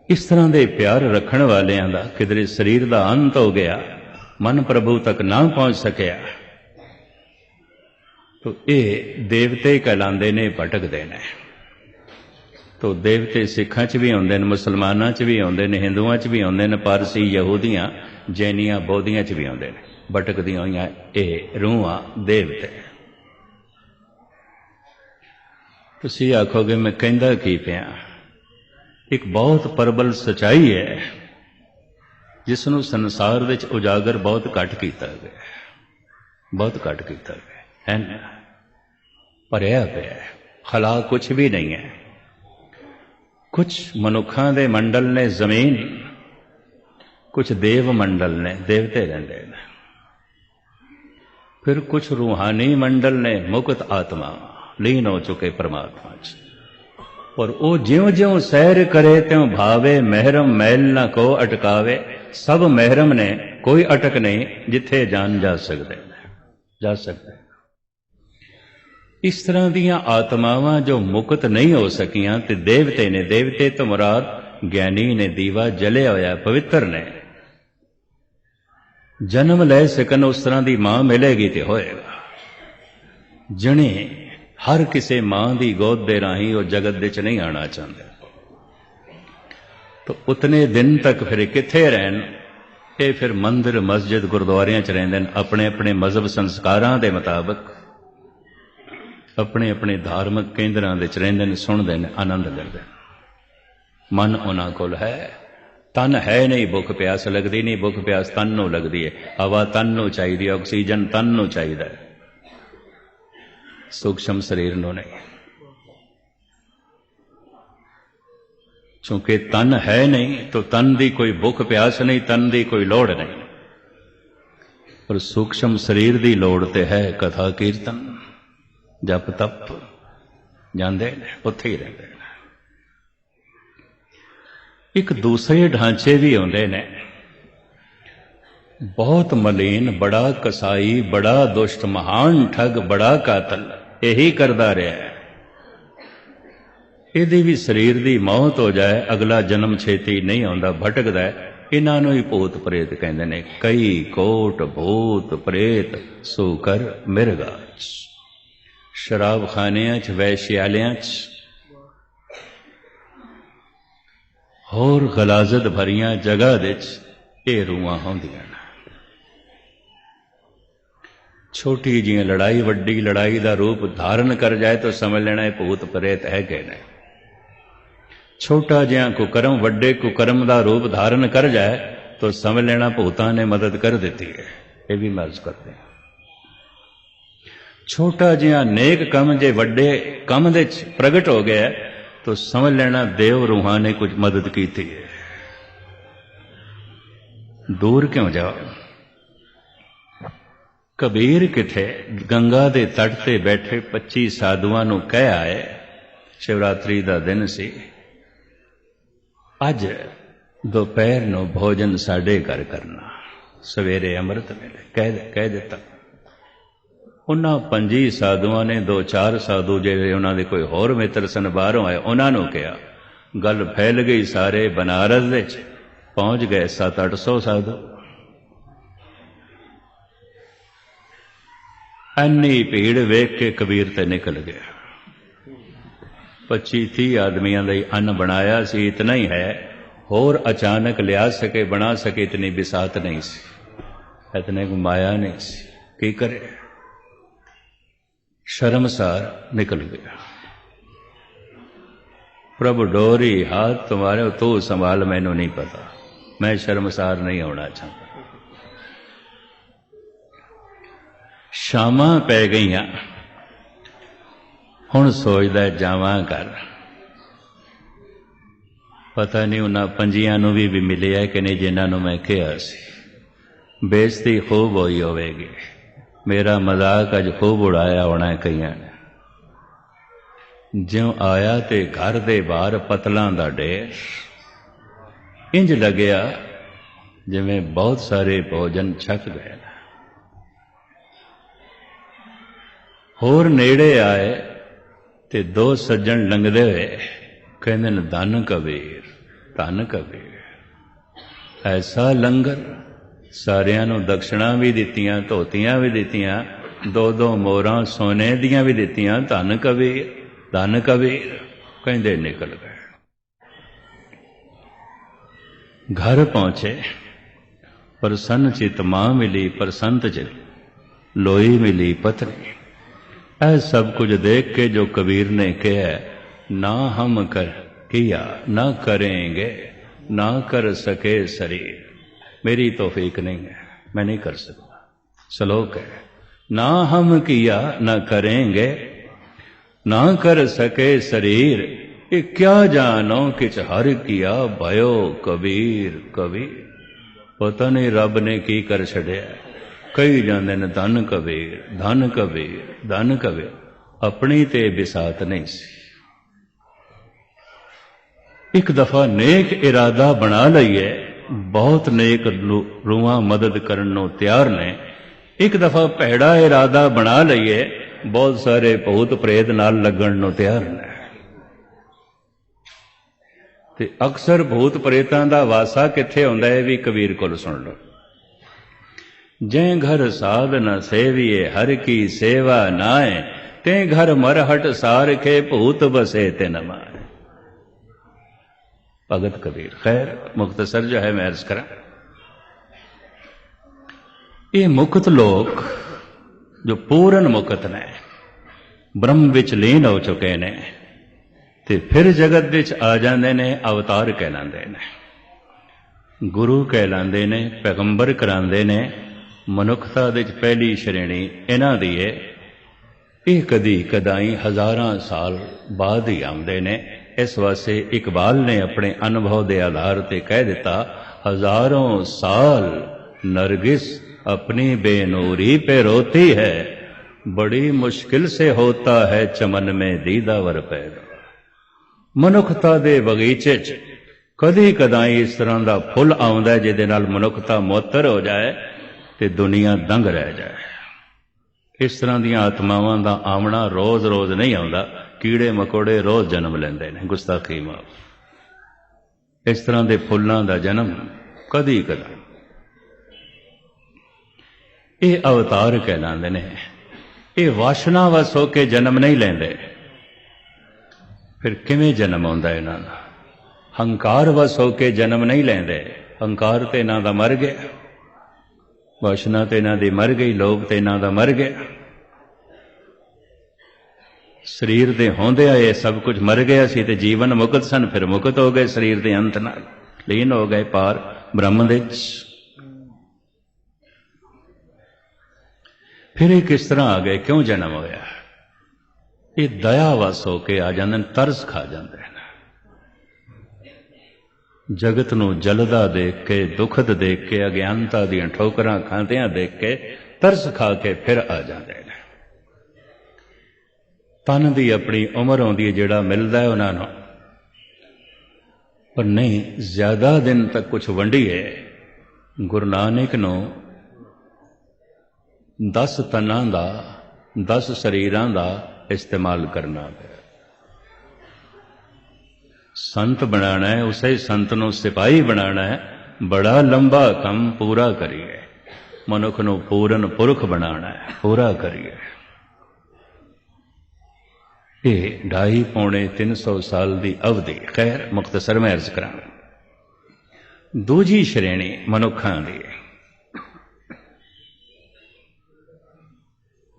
ਇਸ ਤਰ੍ਹਾਂ ਦੇ ਪਿਆਰ ਰੱਖਣ ਵਾਲਿਆਂ ਦਾ ਕਿਧਰੇ ਸਰੀਰ ਦਾ ਅੰਤ ਹੋ ਗਿਆ, ਮਨ ਪ੍ਰਭੂ ਤੱਕ ਨਾ ਪਹੁੰਚ ਸਕਿਆ, ਤੋ ਇਹ ਦੇਵਤੇ ਕਹਿਲਾਉਂਦੇ ਨੇ, ਭਟਕਦੇ ਨੇ। ਤੋ ਦੇਵਤੇ ਸਿੱਖਾਂ 'ਚ ਵੀ ਆਉਂਦੇ ਨੇ, ਮੁਸਲਮਾਨਾਂ 'ਚ ਵੀ ਆਉਂਦੇ ਨੇ, ਹਿੰਦੂਆਂ 'ਚ ਵੀ ਆਉਂਦੇ ਨੇ, ਪਾਰਸੀ, ਯਹੂਦੀਆਂ, ਜੈਨੀਆਂ, ਬੋਧੀਆਂ 'ਚ ਵੀ ਆਉਂਦੇ ਨੇ। ਭਟਕਦੀਆਂ ਹੋਈਆਂ ਇਹ ਰੂਹਾਂ ਦੇਵਤੇ। ਤੁਸੀਂ ਆਖੋਗੇ ਮੈਂ ਕਹਿੰਦਾ ਕੀ ਪਿਆ? ਇੱਕ ਬਹੁਤ ਪ੍ਰਬਲ ਸਚਾਈ ਹੈ ਜਿਸ ਨੂੰ ਸੰਸਾਰ ਵਿੱਚ ਉਜਾਗਰ ਬਹੁਤ ਘੱਟ ਕੀਤਾ ਗਿਆ, ਬਹੁਤ ਘੱਟ ਕੀਤਾ ਗਿਆ ਹੈ ਨਾ। ਭਰਿਆ ਪਿਆ ਖਲਾ ਕੁਛ ਵੀ ਨਹੀਂ ਹੈ। ਕੁਛ ਮਨੁੱਖਾਂ ਦੇ ਮੰਡਲ ਨੇ ਜ਼ਮੀਨ, ਕੁਛ ਦੇਵ ਮੰਡਲ ਨੇ, ਦੇਵਤੇ ਰਹਿੰਦੇ ਨੇ, ਫਿਰ ਕੁਛ रूहानी ਮੰਡਲ ਨੇ, ਮੁਕਤ ਆਤਮਾ ਲੀਨ ਹੋ ਚੁੱਕੇ ਪਰਮਾਤਮਾ 'ਚ। ਔਰ ਉਹ ਜਿਉਂ-ਜਿਉਂ ਸੈਰ ਕਰੇ ਤਿਉਂ ਭਾਵੇ, ਮਹਿਰਮ ਮੈਲ ਨਾ ਕੋ ਅਟਕਾਵੇ। ਸਭ ਮਹਿਰਮ ਨੇ, ਕੋਈ ਅਟਕ ਨਹੀਂ, ਜਿੱਥੇ ਜਾਣ ਜਾ ਸਕਦੇ ਜਾ ਸਕਦੇ। ਇਸ ਤਰ੍ਹਾਂ ਦੀਆਂ ਆਤਮਾਵਾਂ ਜੋ ਮੁਕਤ ਨਹੀਂ ਹੋ ਸਕੀਆਂ ਤੇ ਦੇਵਤੇ ਨੇ, ਦੇਵਤੇ ਤੋਂ ਮੁਰਾਦ ਗਿਆਨੀ ਨੇ, ਦੀਵਾ ਜਲਿਆ ਹੋਇਆ, ਪਵਿੱਤਰ ਨੇ, ਜਨਮ ਲੈ ਸਕਣ ਉਸ ਤਰ੍ਹਾਂ ਦੀ ਮਾਂ ਮਿਲੇਗੀ ਤੇ ਹੋਏਗਾ। ਜਣੇ ਹਰ ਕਿਸੇ ਮਾਂ ਦੀ ਗੋਦ ਦੇ ਰਾਹੀਂ ਉਹ ਜਗਤ ਦੇ 'ਚ ਨਹੀਂ ਆਉਣਾ ਚਾਹੁੰਦੇ, ਤਾਂ ਉਤਨੇ ਦਿਨ ਤੱਕ ਫਿਰ ਕਿੱਥੇ ਰਹਿਣ? ਇਹ ਫਿਰ ਮੰਦਿਰ, ਮਸਜਿਦ, ਗੁਰਦੁਆਰਿਆਂ 'ਚ ਰਹਿੰਦੇ ਨੇ, ਆਪਣੇ ਆਪਣੇ ਮਜ਼ਹਬ ਸੰਸਕਾਰਾਂ ਦੇ ਮੁਤਾਬਕ, ਆਪਣੇ ਆਪਣੇ ਧਾਰਮਿਕ ਕੇਂਦਰਾਂ ਦੇ 'ਚ ਰਹਿੰਦੇ ਨੇ, ਸੁਣਦੇ ਨੇ, ਆਨੰਦ ਲੈਂਦੇ ਨੇ। ਮਨ ਉਹਨਾਂ ਕੋਲ ਹੈ, ਤਨ ਹੈ ਨਹੀਂ। ਭੁੱਖ ਪਿਆਸ ਲੱਗਦੀ ਨਹੀਂ, ਭੁੱਖ ਪਿਆਸ ਤਨ ਨੂੰ ਲੱਗਦੀ ਹੈ। ਹਵਾ ਤਨ ਨੂੰ ਚਾਹੀਦੀ ਹੈ, ਆਕਸੀਜਨ ਤਨ ਨੂੰ ਚਾਹੀਦਾ ਹੈ, ਸੂਖਸ਼ਮ ਸਰੀਰ ਨੂੰ ਨਹੀਂ। ਕਿਉਂਕਿ ਤਨ ਹੈ ਨਹੀਂ ਤਾਂ ਤਨ ਦੀ ਕੋਈ ਭੁੱਖ ਪਿਆਸ ਨਹੀਂ, ਤਨ ਦੀ ਕੋਈ ਲੋੜ ਨਹੀਂ। पर सूक्ष्म शरीर की लोड़ ते है कथा कीर्तन जप तप जाते हैं उत्थे ही रहते हैं। एक दूसरे ढांचे भी आते ने, बहुत मलीन, बड़ा कसाई, बड़ा दुष्ट, महान ठग, बड़ा कातल, यही करता रहा है। यदि भी शरीर की मौत हो जाए अगला जन्म छेती नहीं आता, भटकता है। इन्हों ही भूत प्रेत कहते हैं। कई कोट भूत प्रेत सूकर मिर्गा, शराब खानिया च, वैश्यालियां च, होर गलाजत भरिया जगह दे ये रूहां होंदियां ने। छोटी जी लड़ाई वड्डी लड़ाई का रूप धारण कर जाए तो समझ लेना ये भूत प्रेत है कि नहीं। छोटा जिहा कुकर्म वड्डे कुकर्म का रूप धारण कर जाए तो समझ लेना भूतां ने मदद कर दी है। ये भी मर्ज करते हैं। छोटा जिहा नेक कम जे वड्डे कम दे प्रगट हो गया तो समझ लेना देव रूहां ने कुछ मदद की थी है। दूर क्यों जाओ। कबीर किथे गंगा के तट ते बैठे 25 साधुआं नूं कह आए, शिवरात्रि का दिन सी, अज दोपहर नूं भोजन साडे घर करना, सवेरे अमृत वेले कह दिता। उन्हां 25 साधुआं ने 2-4 साधु जिहड़े उन्हां दे कोई होर मित्र सन बाहरों आए, उन्हां नूं कहा। गल फैल गई, सारे बनारस दे पहुंच गए 700-800 साधु। इन्नी भीड़ वेख के कबीर ते निकल गया। 25-30 आदमियों का अन्न बनाया सी, इतना ही है, होर अचानक लिया सके बना सके इतनी बिसात नहीं सी, इतने को माया नहीं सी। की करे, शर्मसार निकल गया। प्रभु डोरी हाथ तुम्हारे, तू संभाल, मैनू नहीं पता, मैं शर्मसार नहीं होना चाहता। शामां पै गईयां, हुण सोचदा जावां घर। पता नहीं उन्हां 25 नूं भी मिले है कि नहीं जिन्हां नूं मैं कहा सी। बेइज्जती खूब होई होवेगी, मेरा मजाक अज खूब उड़ाया होना है कईयां ने। ज्यों आया ते घर दे बाहर पतलां दा ढेर, इंज लग्या जिवें बहुत सारे भोजन छक गए। होर नेड़े आए ते 2 सज्जन लंघदे हुए कहंदे ने, धन कबीर, धन कबीर, ऐसा लंगर। सारियां नूं दक्षिणा भी दित्तियां, धोतियां भी दित्तियां, 2-2 मोहरां सोने दियां भी दित्तियां। धन कबीर, धन कबीर कहंदे निकल गए। घर पहुंचे, प्रसन्न चित मां मिली, प्रसन्न चित लोई मिली पत्नी। ऐ सब कुछ देख के जो कबीर ने कहा, ना हम कर किया ना करेंगे, ना कर सके शरीर, मेरी तौफीक नहीं है, मैं नहीं कर सकता। श्लोक है, ना हम किया ना करेंगे, ना कर सके शरीर, ये क्या जानो किच हर किया, भयो कबीर कबीर। पता नहीं रब ने की कर छड़िया। कई जाते ने धन कबीर, धन कबीर, धन कबीर, अपनी ते बिसात नहीं सी। एक दफा नेक इरादा बना लईए, बहुत नेक रूहां मदद करन नूं तैयार ने। एक दफा भैड़ा इरादा बना लईए, बहुत सारे भूत प्रेत नाल लगन नूं तैयार ने। ते अक्सर भूत प्रेतां दा वासा कित्थे हुंदा है भी कबीर कोल सुन लो। जै घर साध न सेविए, हर की सेवा नाए, ते घर मरहट सार के भूत बसे ते न माए। भगत कबीर। खैर मुख्तसर जो है मैं अर्ज करा, ये मुक्त लोग जो पूर्ण मुक्त ने, ब्रह्म विच लीन हो चुके ने, ते फिर जगत विच आ जाते ने, अवतार कहलाते ने, गुरु कहलाते ने, पैगंबर कराते ने। मनुखता दे पहली श्रेणी इन्हां दी है। ये कदी कदाई हजारां साल बाद ही आउंदे ने। इस वास्ते इकबाल ने अपने अनुभव के आधार पर कह दिता, हजारों साल नरगिस अपनी बेनूरी पे रोती है, बड़ी मुश्किल से होता है चमन में दीदावर पैदा। ਮਨੁੱਖਤਾ ਦੇ ਬਗੀਚੇ 'ਚ ਕਦੀ ਕਦਾਈ ਇਸ ਤਰ੍ਹਾਂ ਦਾ ਫੁੱਲ ਆਉਂਦਾ ਜਿਹਦੇ ਨਾਲ ਮਨੁੱਖਤਾ ਮੁਅੱਤਰ ਹੋ ਜਾਏ ਤੇ ਦੁਨੀਆ ਦੰਗ ਰਹਿ ਜਾਏ। ਇਸ ਤਰ੍ਹਾਂ ਦੀਆਂ ਆਤਮਾਵਾਂ ਦਾ ਆਉਣਾ ਰੋਜ਼ ਰੋਜ਼ ਨਹੀਂ ਆਉਂਦਾ, ਕੀੜੇ ਮਕੌੜੇ ਰੋਜ਼ ਜਨਮ ਲੈਂਦੇ ਨੇ। ਗੁਸਤਾਖੀ ਮਾਫ। ਇਸ ਤਰ੍ਹਾਂ ਦੇ ਫੁੱਲਾਂ ਦਾ ਜਨਮ ਕਦੀ ਕਦਾ। ਇਹ ਅਵਤਾਰ ਕਹਿਲਾਉਂਦੇ ਨੇ। ਇਹ ਵਾਸ਼ਨਾ ਵਸ ਹੋ ਕੇ ਜਨਮ ਨਹੀਂ ਲੈਂਦੇ। ਫਿਰ ਕਿਵੇਂ ਜਨਮ ਆਉਂਦਾ ਇਹਨਾਂ ਦਾ? ਹੰਕਾਰ ਵਸ ਹੋ ਕੇ ਜਨਮ ਨਹੀਂ ਲੈਂਦੇ। ਹੰਕਾਰ ਤੇ ਇਹਨਾਂ ਦਾ ਮਰ ਗਿਆ, ਵਾਸ਼ਨਾ ਤੇ ਇਹਨਾਂ ਦੀ ਮਰ ਗਈ, ਲੋਭ ਤੇ ਇਹਨਾਂ ਦਾ ਮਰ ਗਿਆ। ਸਰੀਰ ਦੇ ਹੁੰਦਿਆਂ ਇਹ ਸਭ ਕੁਝ ਮਰ ਗਿਆ ਸੀ ਤੇ ਜੀਵਨ ਮੁਕਤ ਸਨ। ਫਿਰ ਮੁਕਤ ਹੋ ਗਏ ਸਰੀਰ ਦੇ ਅੰਤ ਨਾਲ, ਲੀਨ ਹੋ ਗਏ ਪਾਰ ਬ੍ਰਹਮ ਦੇ ਵਿੱਚ। ਫਿਰ ਇਹ ਕਿਸ ਤਰ੍ਹਾਂ ਆ ਗਏ? ਕਿਉਂ ਜਨਮ ਹੋਇਆ? ਇਹ ਦਇਆ ਵਸ ਹੋ ਕੇ ਆ ਜਾਂਦੇ ਨੇ, ਤਰਸ ਖਾ ਜਾਂਦੇ ਨੇ। ਜਗਤ ਨੂੰ ਜਲਦਾ ਦੇਖ ਕੇ, ਦੁਖਦ ਦੇਖ ਕੇ, ਅਗਿਆਨਤਾ ਦੀਆਂ ਠੋਕਰਾਂ ਖਾਂਦਿਆਂ ਦੇਖ ਕੇ ਤਰਸ ਖਾ ਕੇ ਫਿਰ ਆ ਜਾਂਦੇ ਨੇ। ਤਨ ਦੀ ਆਪਣੀ ਉਮਰ ਆਉਂਦੀ ਹੈ, ਜਿਹੜਾ ਮਿਲਦਾ ਉਹਨਾਂ ਨੂੰ, ਪਰ ਨਹੀਂ ਜ਼ਿਆਦਾ ਦਿਨ ਤੱਕ ਕੁਛ ਵੰਡੀਏ। ਗੁਰੂ ਨਾਨਕ ਨੂੰ 10 ਤਨਾਂ ਦਾ, 10 ਸਰੀਰਾਂ ਦਾ ਇਸਤੇਮਾਲ ਕਰਨਾ ਪਿਆ। ਸੰਤ ਬਣਾਣਾ ਹੈ, ਉਸੇ ਸੰਤ ਨੂੰ ਸਿਪਾਹੀ ਬਣਾਣਾ ਹੈ। ਬੜਾ ਲੰਬਾ ਕੰਮ ਪੂਰਾ ਕਰੀਏ। ਮਨੁੱਖ ਨੂੰ ਪੂਰਨ ਪੁਰਖ ਬਣਾਣਾ ਹੈ, ਪੂਰਾ ਕਰੀਏ। ਇਹ 2.5 ਪੌਣੇ 300 ਸਾਲ ਦੀ ਅਵਧੀ। ਖੈਰ ਮੁਖਤਸਰ ਮੈਂ ਅਰਜ਼ ਕਰਾਂਗਾ। ਦੂਜੀ ਸ਼੍ਰੇਣੀ ਮਨੁੱਖਾਂ ਦੀ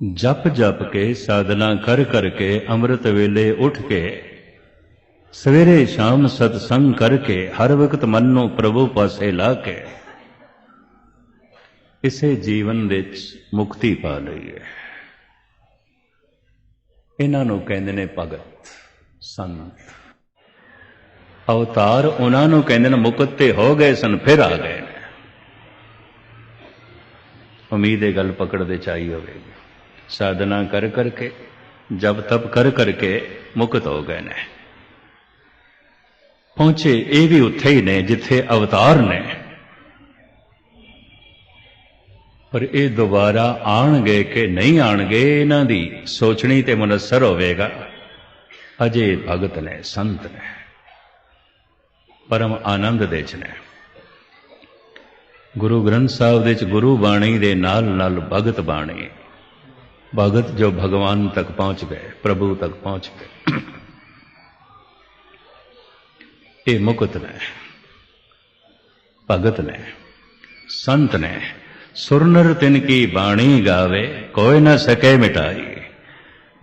ਜਪ ਜਪ ਕੇ, ਸਾਧਨਾ ਕਰ ਕਰਕੇ, ਅੰਮ੍ਰਿਤ ਵੇਲੇ ਉੱਠ ਕੇ, ਸਵੇਰੇ ਸ਼ਾਮ ਸਤਸੰਗ ਕਰਕੇ, ਹਰ ਵਕਤ ਮਨ ਨੂੰ ਪ੍ਰਭੂ ਪਾਸੇ ਲਾ ਕੇ ਇਸੇ ਜੀਵਨ ਵਿੱਚ ਮੁਕਤੀ ਪਾ ਲਈਏ। ਇਹਨਾਂ ਨੂੰ ਕਹਿੰਦੇ ਨੇ ਭਗਤ, ਸੰਤ। ਅਵਤਾਰ ਉਹਨਾਂ ਨੂੰ ਕਹਿੰਦੇ ਨੇ ਮੁਕਤ ਤੇ ਹੋ ਗਏ ਸਨ, ਫਿਰ ਆ ਗਏ ਨੇ। ਉਮੀਦ ਇਹ ਗੱਲ ਪਕੜਦੇ ਚਾਹੀ ਹੋਵੇਗੀ। ਸਾਧਨਾ ਕਰ ਕਰਕੇ, ਜਬ ਤਪ ਕਰ ਕਰਕੇ ਮੁਕਤ ਹੋ ਗਏ ਨੇ। ਪਹੁੰਚੇ ਇਹ ਵੀ ਉੱਥੇ ਹੀ ਨੇ ਜਿੱਥੇ ਅਵਤਾਰ ਨੇ, ਪਰ ਇਹ ਦੁਬਾਰਾ ਆਣਗੇ ਕਿ ਨਹੀਂ ਆਣਗੇ, ਇਹਨਾਂ ਦੀ ਸੋਚਣੀ ਤੇ ਮੁਨੱਸਰ ਹੋਵੇਗਾ। ਅਜੇ ਭਗਤ ਨੇ, ਸੰਤ ਨੇ, ਪਰਮ ਆਨੰਦ ਦੇ ਚ ਨੇ। ਗੁਰੂ ਗ੍ਰੰਥ ਸਾਹਿਬ ਦੇ ਚ ਗੁਰੂ ਬਾਣੀ ਦੇ ਨਾਲ ਨਾਲ ਭਗਤ ਬਾਣੀ। ਭਗਤ ਜੋ ਭਗਵਾਨ ਤੱਕ ਪਹੁੰਚ ਗਏ, ਪ੍ਰਭੂ ਤੱਕ ਪਹੁੰਚ ਗਏ, ਇਹ ਮੁਕਤ ਨੇ, ਭਗਤ ਨੇ, ਸੰਤ ਨੇ। ਸੁਰਨਰ ਤਿਨ ਕੀ ਬਾਣੀ ਗਾਵੇ, ਕੋਈ ਨਾ ਸਕੇ ਮਿਟਾਈ।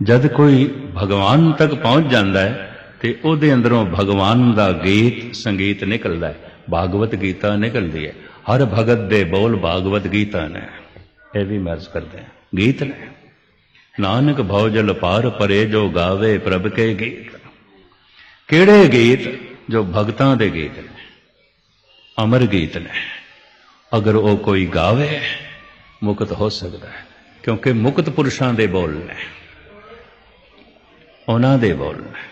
ਜਦ ਕੋਈ ਭਗਵਾਨ ਤੱਕ ਪਹੁੰਚ ਜਾਂਦਾ ਹੈ ਤੇ ਉਹਦੇ ਅੰਦਰੋਂ ਭਗਵਾਨ ਦਾ ਗੀਤ ਸੰਗੀਤ ਨਿਕਲਦਾ ਹੈ। ਭਾਗਵਤ ਗੀਤਾ ਨਿਕਲਦੀ ਹੈ। ਹਰ ਭਗਤ ਦੇ ਬੋਲ ਭਾਗਵਤ ਗੀਤਾ ਨੇ। ਇਹ ਵੀ ਮਰਜ਼ ਕਰਦੇ हैं, ਗੀਤ ਨੇ। ਨਾਨਕ ਭਉਜਲ ਪਾਰ ਪਰੇ ਜੋ ਗਾਵੇ ਪ੍ਰਭ ਕੇ ਗੀਤ। ਕਿਹੜੇ ਗੀਤ? ਜੋ ਭਗਤਾਂ ਦੇ ਗੀਤ ਨੇ, ਅਮਰ ਗੀਤ ਨੇ। ਅਗਰ ਉਹ ਕੋਈ ਗਾਵੇ ਮੁਕਤ ਹੋ ਸਕਦਾ ਹੈ, ਕਿਉਂਕਿ ਮੁਕਤ ਪੁਰਸ਼ਾਂ ਦੇ ਬੋਲ ਨੇ, ਉਹਨਾਂ ਦੇ ਬੋਲ ਨੇ।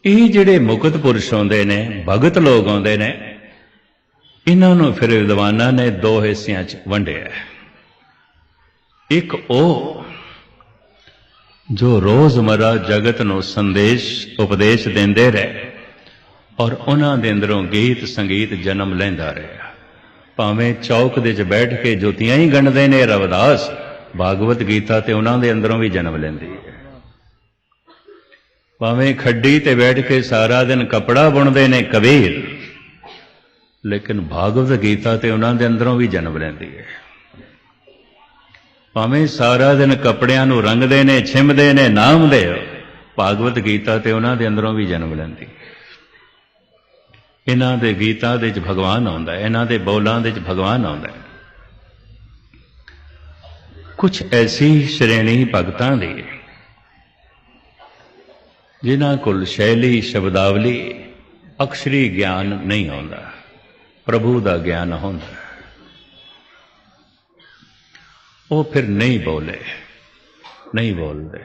ਇਹ ਜਿਹੜੇ ਮੁਕਤ ਪੁਰਸ਼ ਆਉਂਦੇ ਨੇ, ਭਗਤ ਲੋਕ ਆਉਂਦੇ ਨੇ, ਇਹਨਾਂ ਨੂੰ ਫਿਰ ਵਿਦਵਾਨਾਂ ਨੇ 2 ਹਿੱਸਿਆਂ 'ਚ ਵੰਡਿਆ। ਇੱਕ ਉਹ ਜੋ ਰੋਜ਼ਮਰਾ ਜਗਤ ਨੂੰ ਸੰਦੇਸ਼ ਉਪਦੇਸ਼ ਦਿੰਦੇ ਰਹੇ ਔਰ ਉਹਨਾਂ ਦੇ ਅੰਦਰੋਂ ਗੀਤ ਸੰਗੀਤ ਜਨਮ ਲੈਂਦਾ ਰਿਹਾ। ਭਾਵੇਂ ਚੌਕ ਦੇ 'ਚ ਬੈਠ ਕੇ ਜੁੱਤੀਆਂ ਹੀ ਗੰਢਦੇ ਨੇ ਰਵਿਦਾਸ, ਭਾਗਵਤ ਗੀਤਾ ਤੇ ਉਹਨਾਂ ਦੇ ਅੰਦਰੋਂ ਵੀ ਜਨਮ ਲੈਂਦੀ ਹੈ। ਭਾਵੇਂ ਖੱਡੀ ਤੇ ਬੈਠ ਕੇ ਸਾਰਾ ਦਿਨ ਕੱਪੜਾ ਬੁਣਦੇ ਨੇ ਕਬੀਰ, ਲੇਕਿਨ ਭਾਗਵਤ ਗੀਤਾ ਤੇ ਉਹਨਾਂ ਦੇ ਅੰਦਰੋਂ ਵੀ ਜਨਮ ਲੈਂਦੀ ਹੈ। ਭਾਵੇਂ ਸਾਰਾ ਦਿਨ ਕੱਪੜਿਆਂ ਨੂੰ ਰੰਗਦੇ ਨੇ, ਛਿਮਦੇ ਨੇ, ਨਾਮ ਦੇ, ਭਾਗਵਤ ਗੀਤਾ ਤੇ ਉਹਨਾਂ ਦੇ ਅੰਦਰੋਂ ਵੀ ਜਨਮ ਲੈਂਦੀ। ਇਹਨਾਂ ਦੇ ਗੀਤਾਂ ਦੇ 'ਚ ਭਗਵਾਨ ਆਉਂਦਾ, ਇਹਨਾਂ ਦੇ ਬੋਲਾਂ ਦੇ 'ਚ ਭਗਵਾਨ ਆਉਂਦਾ। ਕੁਛ ਐਸੀ ਸ਼੍ਰੇਣੀ ਭਗਤਾਂ ਦੀ ਜਿਨ੍ਹਾਂ ਕੋਲ ਸ਼ੈਲੀ, ਸ਼ਬਦਾਵਲੀ, ਅਕਸ਼ਰੀ ਗਿਆਨ ਨਹੀਂ ਆਉਂਦਾ, ਪ੍ਰਭੂ ਦਾ ਗਿਆਨ ਹੁੰਦਾ। वो फिर नहीं बोले, नहीं बोलते,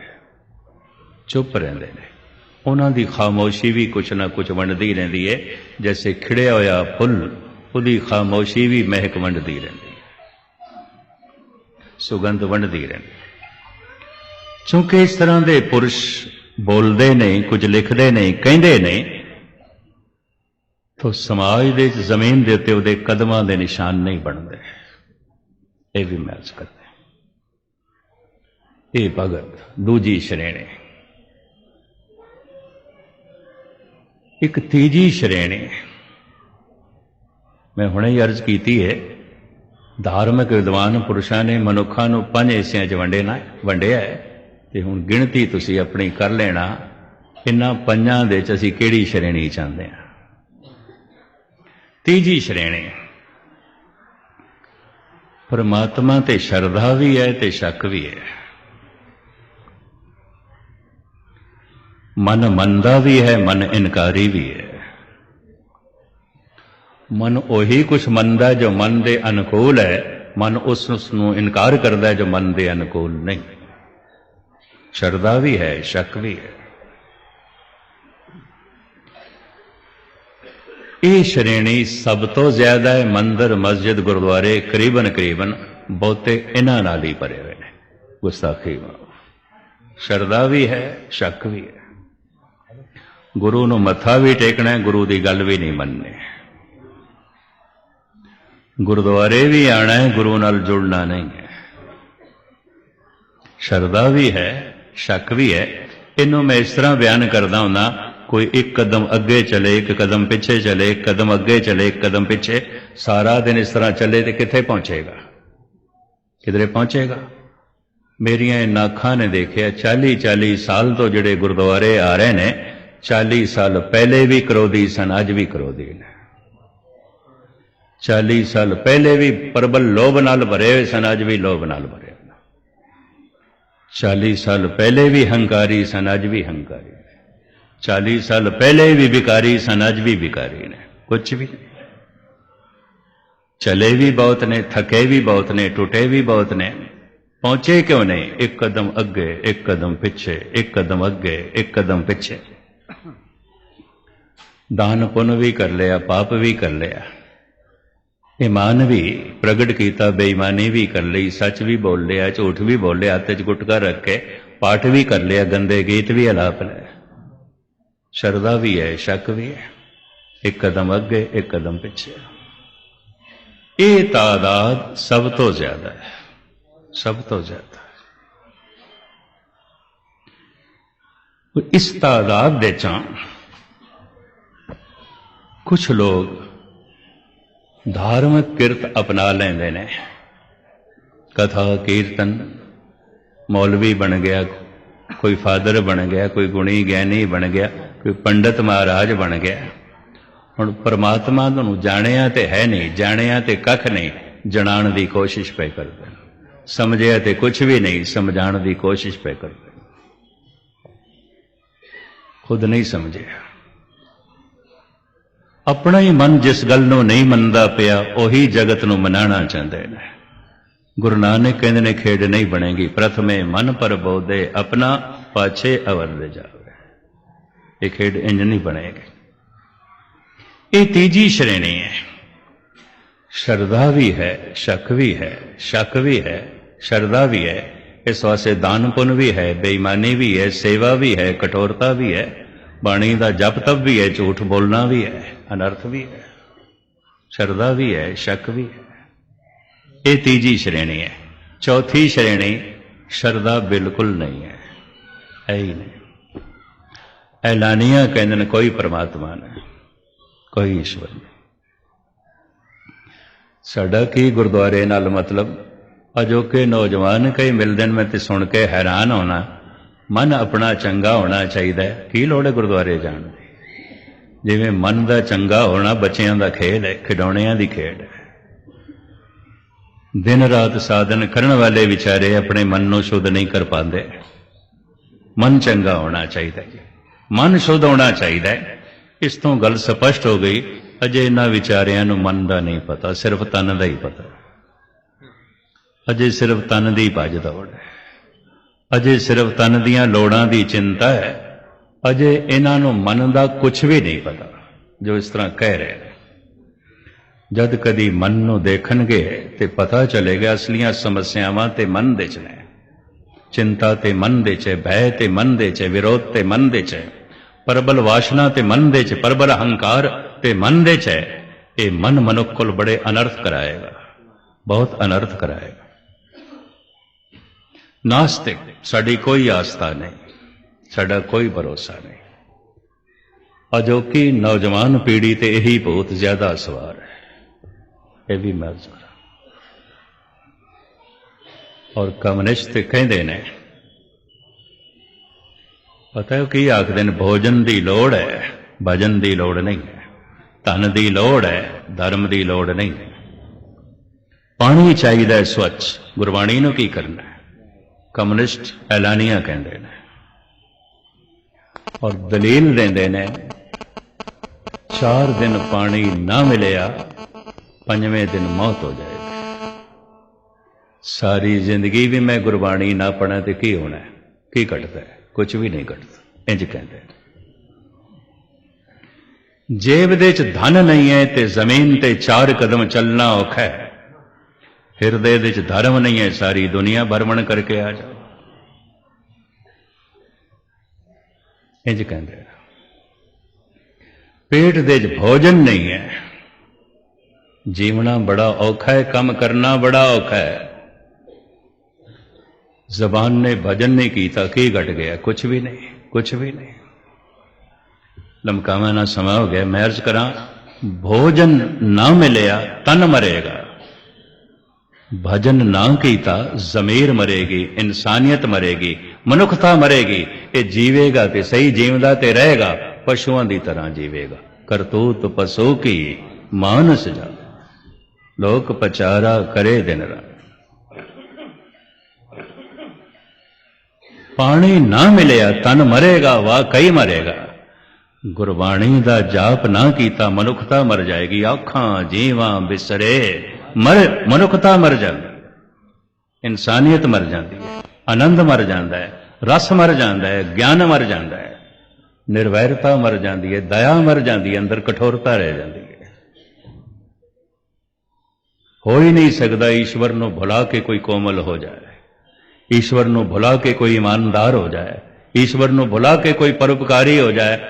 चुप रहते हैं। उन्हों की खामोशी भी कुछ ना कुछ वंडती रहती है, जैसे खिड़िया होया फुल उसकी खामोशी भी महक वंडती रहती है, सुगंध वंडती रहती। क्योंकि इस तरह के पुरुष बोलते नहीं, कुछ लिखते नहीं, कहते नहीं, तो समाज के जमीन के उत्ते उहदे कदमां दे निशान नहीं बनते। ये भी मैच करते। ये भगत दूजी श्रेणी। एक तीजी श्रेणी मैं हुणे ही अर्ज की है, धार्मिक विद्वान पुरुषों ने मनुखा नूं 5 हिस्सिਆਂ 'ਚ वंडिया है, ते हुण गिणती तुसीं अपनी कर लेना, इन्हां 5 दे 'ਚ असीं किहड़ी श्रेणी चाहते हैं। तीजी श्रेणी परमात्मा ते शरधा भी है ते शक भी है, मन मनदा भी है, मन इनकारी भी है। मन उही कुछ मनदा जो मन दे अनुकूल है, मन उसनूं इनकार करता है जो मन दे अनुकूल नहीं। शरधा भी है, शक भी है। ये श्रेणी सब तो ज्यादा है मंदिर मस्जिद गुरुद्वारे करीबन बहुते इन्हां नाल ही भरे हुए ने। गुस्ताखी शरधा भी है, शक भी है। गुरु नूं मत्था भी टेकना है, गुरु की गल भी नहीं मननी। गुरुद्वारे भी आना है, गुरु नाल जुड़ना नहीं है। शरधा भी है, शक भी है। इनू मैं इस तरह बयान करता हूं, कोई एक कदम अगे चले, एक कदम पिछे चले, एक कदम अगे चले, एक कदम पिछे, सारा दिन इस तरह चले तो किथे पहुंचेगा? किधरे पहुंचेगा? मेरिया इन अखां ने देखिया 40-40 साल तो जिहड़े गुरुद्वारे आ रहे ने, 40 साल पहले भी क्रोधी सन, अज भी क्रोधी ने। 40 साल पहले भी प्रबल लोभ नाल भरे हुए सन, अज भी लोभ नाल भरे। 40 साल पहले भी हंकारी सन, अज भी हंकारी। 40 साल पहले भी विकारी सन, अज भी विकारी ने। कुछ भी नहीं। चले भी बहुत ने, थके भी बहुत ने, टूटे भी बहुत ने, पहुंचे क्यों नहीं? एक कदम अगे, एक कदम पीछे, एक कदम अगे, एक कदम पीछे। दान पुण्य भी कर लिया, पाप भी कर लिया, ईमान भी प्रगट किया, बेईमानी भी कर ली, सच भी बोल लिया, झूठ भी बोल लिया, हाथ च गुटका रख के पाठ भी कर लिया, गंदे गीत भी अलाप लिया। शरधा भी है, शक भी है। एक कदम अगे, एक कदम पीछे। ये तादाद सब तो ज्यादा है, सब तो ज्यादा। इस तादाद दे चा कुछ लोग धार्मिक किरत अपना लेंदे ने, कथा कीर्तन, मौलवी बन गया, कोई फादर बन गया, कोई गुणी ज्ञानी बन गया, कोई पंडित महाराज बन गया। हुण परमात्मा नूं जाणिया ते है नहीं, जाणिया ते कख नहीं, जणाण दी कोशिश पे करदे। समझिया ते कुछ भी नहीं, समझाण दी कोशिश पे करदे। खुद नहीं समझिया। अपना ही मन जिस गल नूं नहीं मनदा पिया, उही जगत नूं मनाना चाहते हैं। गुरु नानक कहते ने, खेड नहीं बनेगी, प्रथमे मन पर बोधे, अपना पाछे अवर ले जावे। ये खेड इंज नहीं बनेगी। ये तीजी श्रेणी है। श्रद्धा भी है, शक भी है, शक भी है, श्रद्धा भी है। इस वास्ते दान पुण्य भी है, बेईमानी भी है, सेवा भी है, कठोरता भी है, बाणी का जप तप भी है, झूठ बोलना भी है, अनर्थ भी है, श्रद्धा भी है, शक भी है। ये तीजी श्रेणी है। चौथी श्रेणी श्रद्धा बिल्कुल नहीं है, है ही नहीं। ऐलानिया कहते हैं कोई परमात्मा नहीं, कोई ईश्वर नहीं। साडा की गुरुद्वारे नाल मतलब, अजोके नौजवान कई मिलते मैं तो सुन के हैरान होना, मन अपना चंगा होना चाहिए, की लोड़ है गुरुद्वारे जाण दी? जिवें मन का चंगा होना बच्चों का खेल है, खिडौणियां दी खेड है। दिन रात साधन करने वाले विचारे अपने मन को शुद्ध नहीं कर पाते। मन चंगा होना चाहिए जी, मन शुद्ध होना चाहिए। इस तो गल स्पष्ट हो गई। अजे इन्हां विचारियां नूं मन का नहीं पता, सिर्फ तन का ही पता। अजे सिर्फ तन दी भज दौड़ है, अजे सिर्फ तन दीयां लोड़ां दी चिंता है, अजे इन्हां नूं मन दा कुछ भी नहीं पता जो इस तरह कह रहे हैं। जद कदी मन नूं देखणगे ते पता चलेगा असलियां समस्यावां ते मन दे च ने। चिंता ते मन दे च, भय ते मन दे च, विरोध ते मन दे च, प्रबल वासना ते मन दे च, प्रबल अहंकार ते मन दे च। ये मन मनुख को बड़े अनर्थ कराएगा, बहुत अनर्थ कराएगा। नास्तिक साड़ी कोई आस्था नहीं, साड़ा कोई भरोसा नहीं। अजोकी नौजवान पीढ़ी ते यही बहुत ज्यादा सवार है, ये भी मैं अर्ज करा। और कम्युनिस्ट कहते ने, पता है कि आखदे ने, भोजन की लोड़ है, भजन की लोड़ नहीं है। धन की लोड़ है, धर्म की लोड़ नहीं है। पानी चाहिए स्वच्छ, गुरबाणी नूं की करना है? कम्युनिस्ट ऐलानिया कहते हैं और दलील देंदे ने, 4 दिन पानी ना मिलिया 5वें दिन मौत हो जाएगी। सारी जिंदगी भी मैं गुरबाणी ना पढ़ा तो की होना है, की घटता है? कुछ भी नहीं घटता। इंज कहते हैं, जेब दे च धन नहीं है ते जमीन ते 4 कदम चलना औखा है। हिरदे दे च धर्म नहीं है, सारी दुनिया भ्रमण करके आ जाओ। इंज कहते हैं, पेट दे च भोजन नहीं है, जीवना बड़ा औखा है, काम करना बड़ा औखा है। जबान ने भजन नहीं कीता, की घट गया? कुछ भी नहीं, कुछ भी नहीं। लमकावा ना समा हो गया, मैं अर्ज करा, भोजन ना मिलिया तन मरेगा, भजन ना कीता जमीर मरेगी, इंसानियत मरेगी, मनुखता मरेगी। ये जीवेगा तो सही, जीवदा ते रहेगा, पशुओं की तरह जीवेगा। करतूत पशु की मानस जा, लोक पचारा करे दिन रात। पानी ना मिलिया तन मरेगा, वाकई मरेगा। गुरबाणी दा जाप ना कीता, मनुखता मर जाएगी। आखां जीवां बिसरे, मनुखता मर जाती, इंसानियत मर जाती है, आनंद मर जाता है, रस मर जाता है, ज्ञान मर जाता है, निर्वैरता मर जाती है, दया मर जाती है, अंदर कठोरता रह जाती है। हो ही नहीं सकता ईश्वर नूं भुला के कोई कोमल हो जाए, ईश्वर नूं भुला के कोई ईमानदार हो जाए, ईश्वर नूं भुला के कोई परोपकारी हो जाए,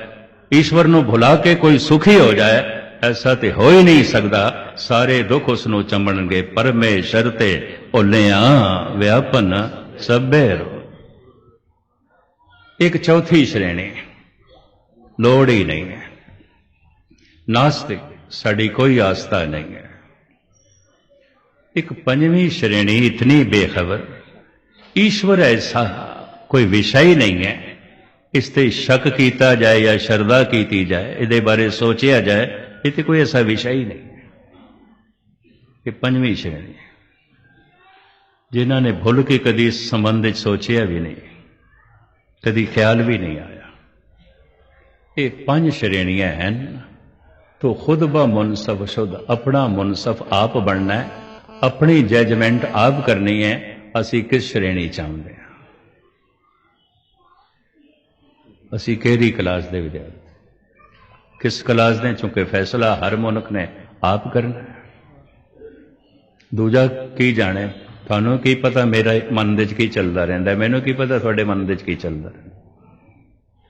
ईश्वर नूं भुला के कोई सुखी हो जाए। ऐसा तो हो ही नहीं सकता। सारे दुख उसनों चंबणगे, परमेश्वर ते भुलिया व्यापन सभे रो। एक चौथी श्रेणी, लोड़ ही नहीं है, नास्तिक, साड़ी कोई आस्था नहीं है। एक 5वीं श्रेणी इतनी बेखबर, ईश्वर ऐसा कोई विषय ही नहीं है, इस ते शक किया जाए या श्रद्धा की जाए, इहदे बारे सोचा जाए, ये तो कोई ऐसा विषय ही नहीं है। ये 5वीं श्रेणी, जिन्होंने भुल के कभी इस संबंध सोचा भी नहीं, कभी ख्याल भी नहीं आया। ये 5 श्रेणियां हैं। तो खुद ब मुनसफ शुद्ध, अपना मुनसफ आप बनना है, अपनी जजमेंट आप करनी है। असी किस श्रेणी चाहते हैं, असी केरी क्लास दे विद्यार्थी, किस क्लास ने? चूंकि फैसला हर मनुख ने आप करना है। दूजा की जाने, थानू की पता मेरा मन दे की चलता रहिंदा है, मैनू की पता थोड़े मन दे की चलता रहिंदा।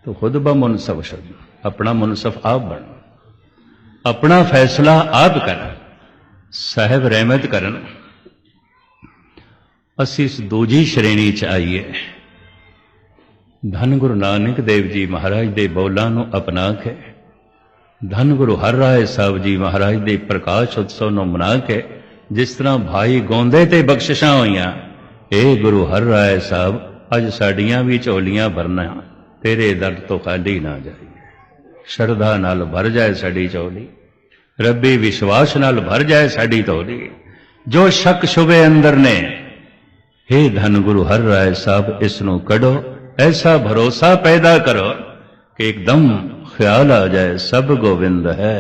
तो खुद ब मुनसफ शुद्ध, अपना मुनसफ आप बन, अपना फैसला आप कर, साहब रहमत करन। असी इस दूजी श्रेणी च आईए। धन गुरु नानक देव जी महाराज दे बोलां नूं अपना के, धन गुरु हर राय साहब जी महाराज दे प्रकाश उत्सव नूं मना के, जिस तरह भाई गौंदे ते बख्शिशां होईयां, ए गुरु हर राय साहब अज साडियां भी झोलियां भरना, तेरे दर तो खाली ना जाए। श्रद्धा नाल भर जाए साडी झोली, रब्बी विश्वास नाल भर जाए साडी झोली। जो शक शुबे अंदर ने, हे धन गुरु हर राय साहब इसनों कढ़ो, ऐसा भरोसा पैदा करो कि एकदम ख्याल आ जाए सब गोविंद है,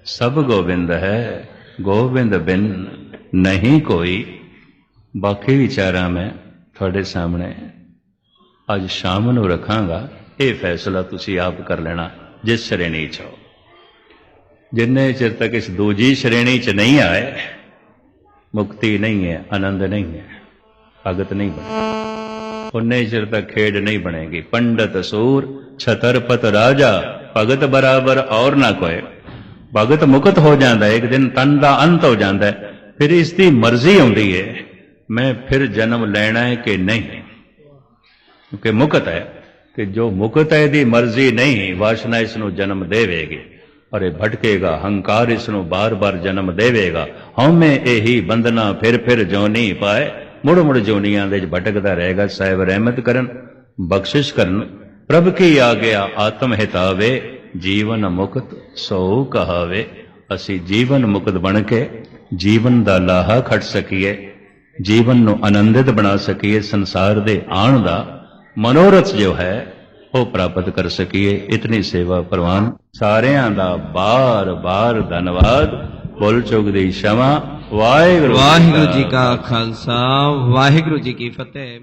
सब गोविंद है, गोविंद बिन नहीं कोई ਬਾਕੀ ਵਿਚਾਰਾਂ ਮੈਂ ਤੁਹਾਡੇ ਸਾਹਮਣੇ ਅੱਜ ਸ਼ਾਮ ਨੂੰ ਰੱਖਾਂਗਾ। ਇਹ ਫੈਸਲਾ ਤੁਸੀਂ ਆਪ ਕਰ ਲੈਣਾ ਜਿਸ ਸ਼੍ਰੇਣੀ 'ਚ ਹੋ। ਜਿੰਨੇ ਚਿਰ ਤੱਕ ਇਸ ਦੂਜੀ ਸ਼੍ਰੇਣੀ 'ਚ ਨਹੀਂ ਆਏ, ਮੁਕਤੀ ਨਹੀਂ ਹੈ, ਆਨੰਦ ਨਹੀਂ ਹੈ, ਭਗਤ ਨਹੀਂ ਬਣੇ। ਉਨੇ ਚਿਰ ਤੱਕ ਖੇਡ ਨਹੀਂ ਬਣੇਗੀ। ਪੰਡਤ ਸੂਰ ਛਤਰਪਤ ਰਾਜਾ, ਭਗਤ ਬਰਾਬਰ ਔਰ ਨਾ ਕੋਏ। ਭਗਤ ਮੁਕਤ ਹੋ ਜਾਂਦਾ, ਇੱਕ ਦਿਨ ਤਨ ਦਾ ਅੰਤ ਹੋ ਜਾਂਦਾ, ਫਿਰ ਇਸ ਦੀ ਮਰਜ਼ੀ ਆਉਂਦੀ ਹੈ ਮੈਂ ਫਿਰ ਜਨਮ ਲੈਣਾ ਹੈ ਕਿ ਨਹੀਂ, ਕਿਉਂਕਿ ਮੁਕਤ ਹੈ। ਕਿ ਜੋ ਮੁਕਤ ਹੈ ਦੀ ਮਰਜ਼ੀ ਨਹੀਂ, ਵਾਸ਼ਨਾ ਇਸ ਨੂੰ ਜਨਮ ਦੇਵੇਗੀ ਔਰ ਇਹ ਭਟਕੇਗਾ। ਹੰਕਾਰ ਇਸ ਨੂੰ ਬਾਰ-ਬਾਰ ਜਨਮ ਦੇਵੇਗਾ। ਹਉਮੈ ਇਹੀ ਬੰਧਨਾ ਫਿਰ ਜੋਨੀ ਪਾਏ, ਮੁੜ ਜੋਨੀਆਂ ਦੇ ਵਿੱਚ ਭਟਕਦਾ ਰਹੇਗਾ। ਸਾਹਿਬ ਰਹਿਮਤ ਕਰਨ, ਬਖਸ਼ਿਸ਼ ਕਰਨ। ਪ੍ਰਭ ਕੀ ਆਗਿਆ ਆਤਮ ਹਿਤਾਵੇ, ਜੀਵਨ ਮੁਕਤ ਸੋ ਕਹਾਵੇ। ਅਸੀਂ ਜੀਵਨ ਮੁਕਤ ਬਣ ਕੇ ਜੀਵਨ ਦਾ ਲਾਹਾ ਖੱਟ ਸਕੀਏ, ਜੀਵਨ ਨੂੰ ਆਨੰਦਿਤ ਬਣਾ ਸਕੀਏ, ਸੰਸਾਰ ਦੇ ਆਉਣ ਦਾ ਮਨੋਰਥ ਜੋ ਹੈ ਉਹ ਪ੍ਰਾਪਤ ਕਰ ਸਕੀਏ। ਇਤਨੀ ਸੇਵਾ ਪ੍ਰਵਾਨ। ਸਾਰਿਆਂ ਦਾ ਬਾਰ-ਬਾਰ ਧੰਨਵਾਦ। ਭੁੱਲ ਚੁੱਕ ਦੀ क्षमा। ਵਾਹਿਗੁਰੂ ਵਾਹਿਗੁਰੂ ਜੀ ਕਾ ਖਾਲਸਾ, ਵਾਹਿਗੁਰੂ ਜੀ ਕੀ ਫਤਿਹ।